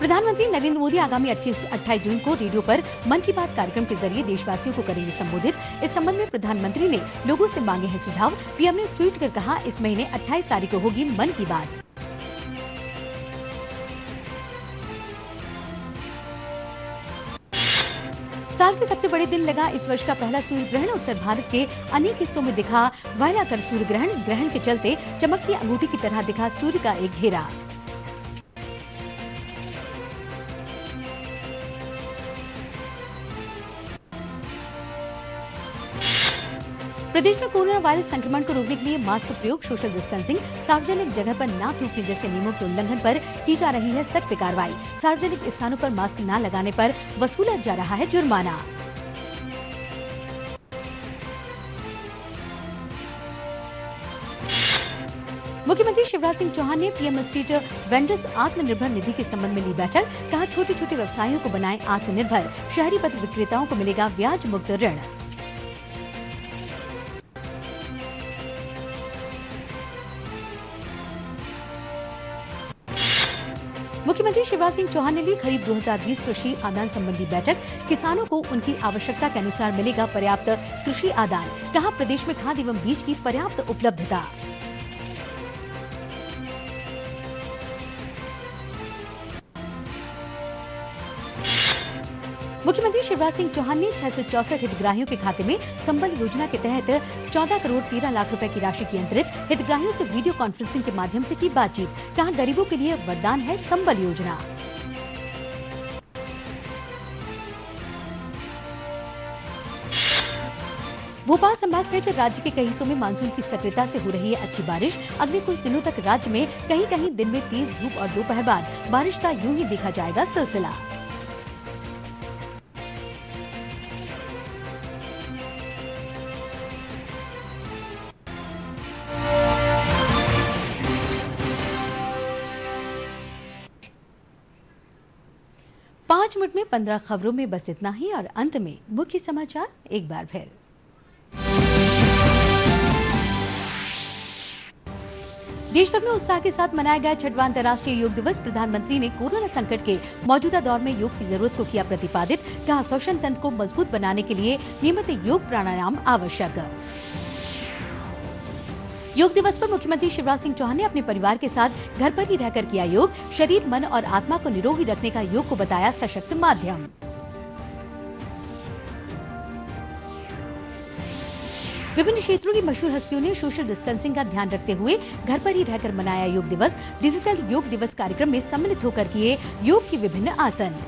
प्रधानमंत्री नरेंद्र मोदी आगामी 28 जून को रेडियो पर मन की बात कार्यक्रम के जरिए देशवासियों को करेंगे संबोधित। इस संबंध में प्रधानमंत्री ने लोगों से मांगे हैं सुझाव। पीएम ने ट्वीट कर कहा, इस महीने 28 तारीख को होगी मन की बात। साल के सबसे बड़े दिन लगा इस वर्ष का पहला सूर्य ग्रहण। उत्तर भारत के अनेक हिस्सों में दिखा वलयाकार सूर्य ग्रहण। ग्रहण के चलते चमकती अंगूठी की तरह दिखा सूर्य का एक घेरा। प्रदेश में कोरोना वायरस संक्रमण को रोकने के लिए मास्क प्रयोग, सोशल डिस्टेंसिंग, सार्वजनिक जगह पर ना थूकने जैसे नियमों के उल्लंघन पर की जा रही है सख्त कार्रवाई। सार्वजनिक स्थानों पर मास्क न लगाने पर वसूला जा रहा है जुर्माना। मुख्यमंत्री शिवराज सिंह चौहान ने PM street vendors Atmanirbhar Nidhi के संबंध में ली बैठक। कहा, छोटे छोटे व्यवसायियों को बनाएं आत्मनिर्भर, शहरी पथ विक्रेताओं को मिलेगा ब्याज मुक्त ऋण। मुख्यमंत्री शिवराज सिंह चौहान ने ली खरीफ 2020 कृषि आदान संबंधी बैठक। किसानों को उनकी आवश्यकता के अनुसार मिलेगा पर्याप्त कृषि आदान। कहा, प्रदेश में खाद एवं बीज की पर्याप्त उपलब्धता। मुख्यमंत्री शिवराज सिंह चौहान ने 664 हितग्राहियों के खाते में संबल योजना के तहत 14 करोड़ 13 लाख रुपए की राशि की अंतरित। हितग्राहियों से वीडियो कॉन्फ्रेंसिंग के माध्यम से की बातचीत। कहा, गरीबों के लिए वरदान है संबल योजना। भोपाल संभाग सहित राज्य के कई हिस्सों में मानसून की सक्रियता से हो रही है अच्छी बारिश। अगले कुछ दिनों तक राज्य में कहीं कहीं दिन में तेज धूप और दोपहर बाद बारिश का यूं ही देखा जाएगा सिलसिला। पाँच मिनट में 15 खबरों में बस इतना ही और अंत में मुख्य समाचार एक बार फिर। देश भर में उत्साह के साथ मनाया गया 6वां अंतर्राष्ट्रीय योग दिवस। प्रधानमंत्री ने कोरोना संकट के मौजूदा दौर में योग की जरूरत को किया प्रतिपादित। कहा, श्वसन तंत्र को मजबूत बनाने के लिए नियमित योग प्राणायाम आवश्यक। योग दिवस पर मुख्यमंत्री शिवराज सिंह चौहान ने अपने परिवार के साथ घर पर ही रहकर किया योग। शरीर, मन और आत्मा को निरोगी रखने का योग को बताया सशक्त माध्यम। विभिन्न क्षेत्रों की मशहूर हस्तियों ने सोशल डिस्टेंसिंग का ध्यान रखते हुए घर पर ही रहकर मनाया योग दिवस। डिजिटल योग दिवस कार्यक्रम में सम्मिलित होकर किए योग की विभिन्न आसन।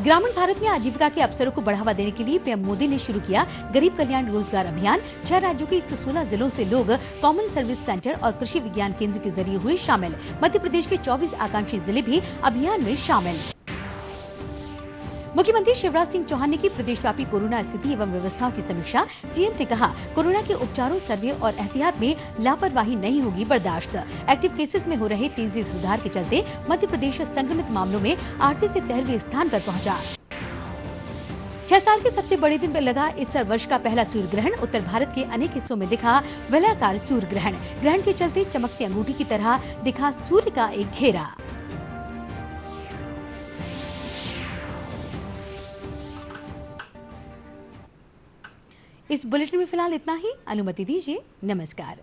ग्रामीण भारत में आजीविका के अवसरों को बढ़ावा देने के लिए पीएम मोदी ने शुरू किया गरीब कल्याण रोजगार अभियान। 6 राज्यों के 116 जिलों से लोग कॉमन सर्विस सेंटर और कृषि विज्ञान केंद्र के जरिए हुए शामिल। मध्य प्रदेश के 24 आकांक्षी जिले भी अभियान में शामिल। मुख्यमंत्री शिवराज सिंह चौहान ने की प्रदेशव्यापी कोरोना स्थिति एवं व्यवस्थाओं की समीक्षा। सीएम ने कहा, कोरोना के उपचारों, सर्वे और एहतियात में लापरवाही नहीं होगी बर्दाश्त। एक्टिव केसेस में हो रहे तेजी से सुधार के चलते मध्य प्रदेश संक्रमित मामलों में 8वें से 13वें स्थान पर पहुंचा। 6 साल के सबसे बड़े दिन पर लगा इस वर्ष का पहला सूर्य ग्रहण। उत्तर भारत के अनेक हिस्सों में दिखा वलयाकार सूर्य ग्रहण। ग्रहण के चलते चमकती अंगूठी की तरह दिखा सूर्य का एक घेरा। इस बुलेटिन में फिलहाल इतना ही। अनुमति दीजिए। नमस्कार।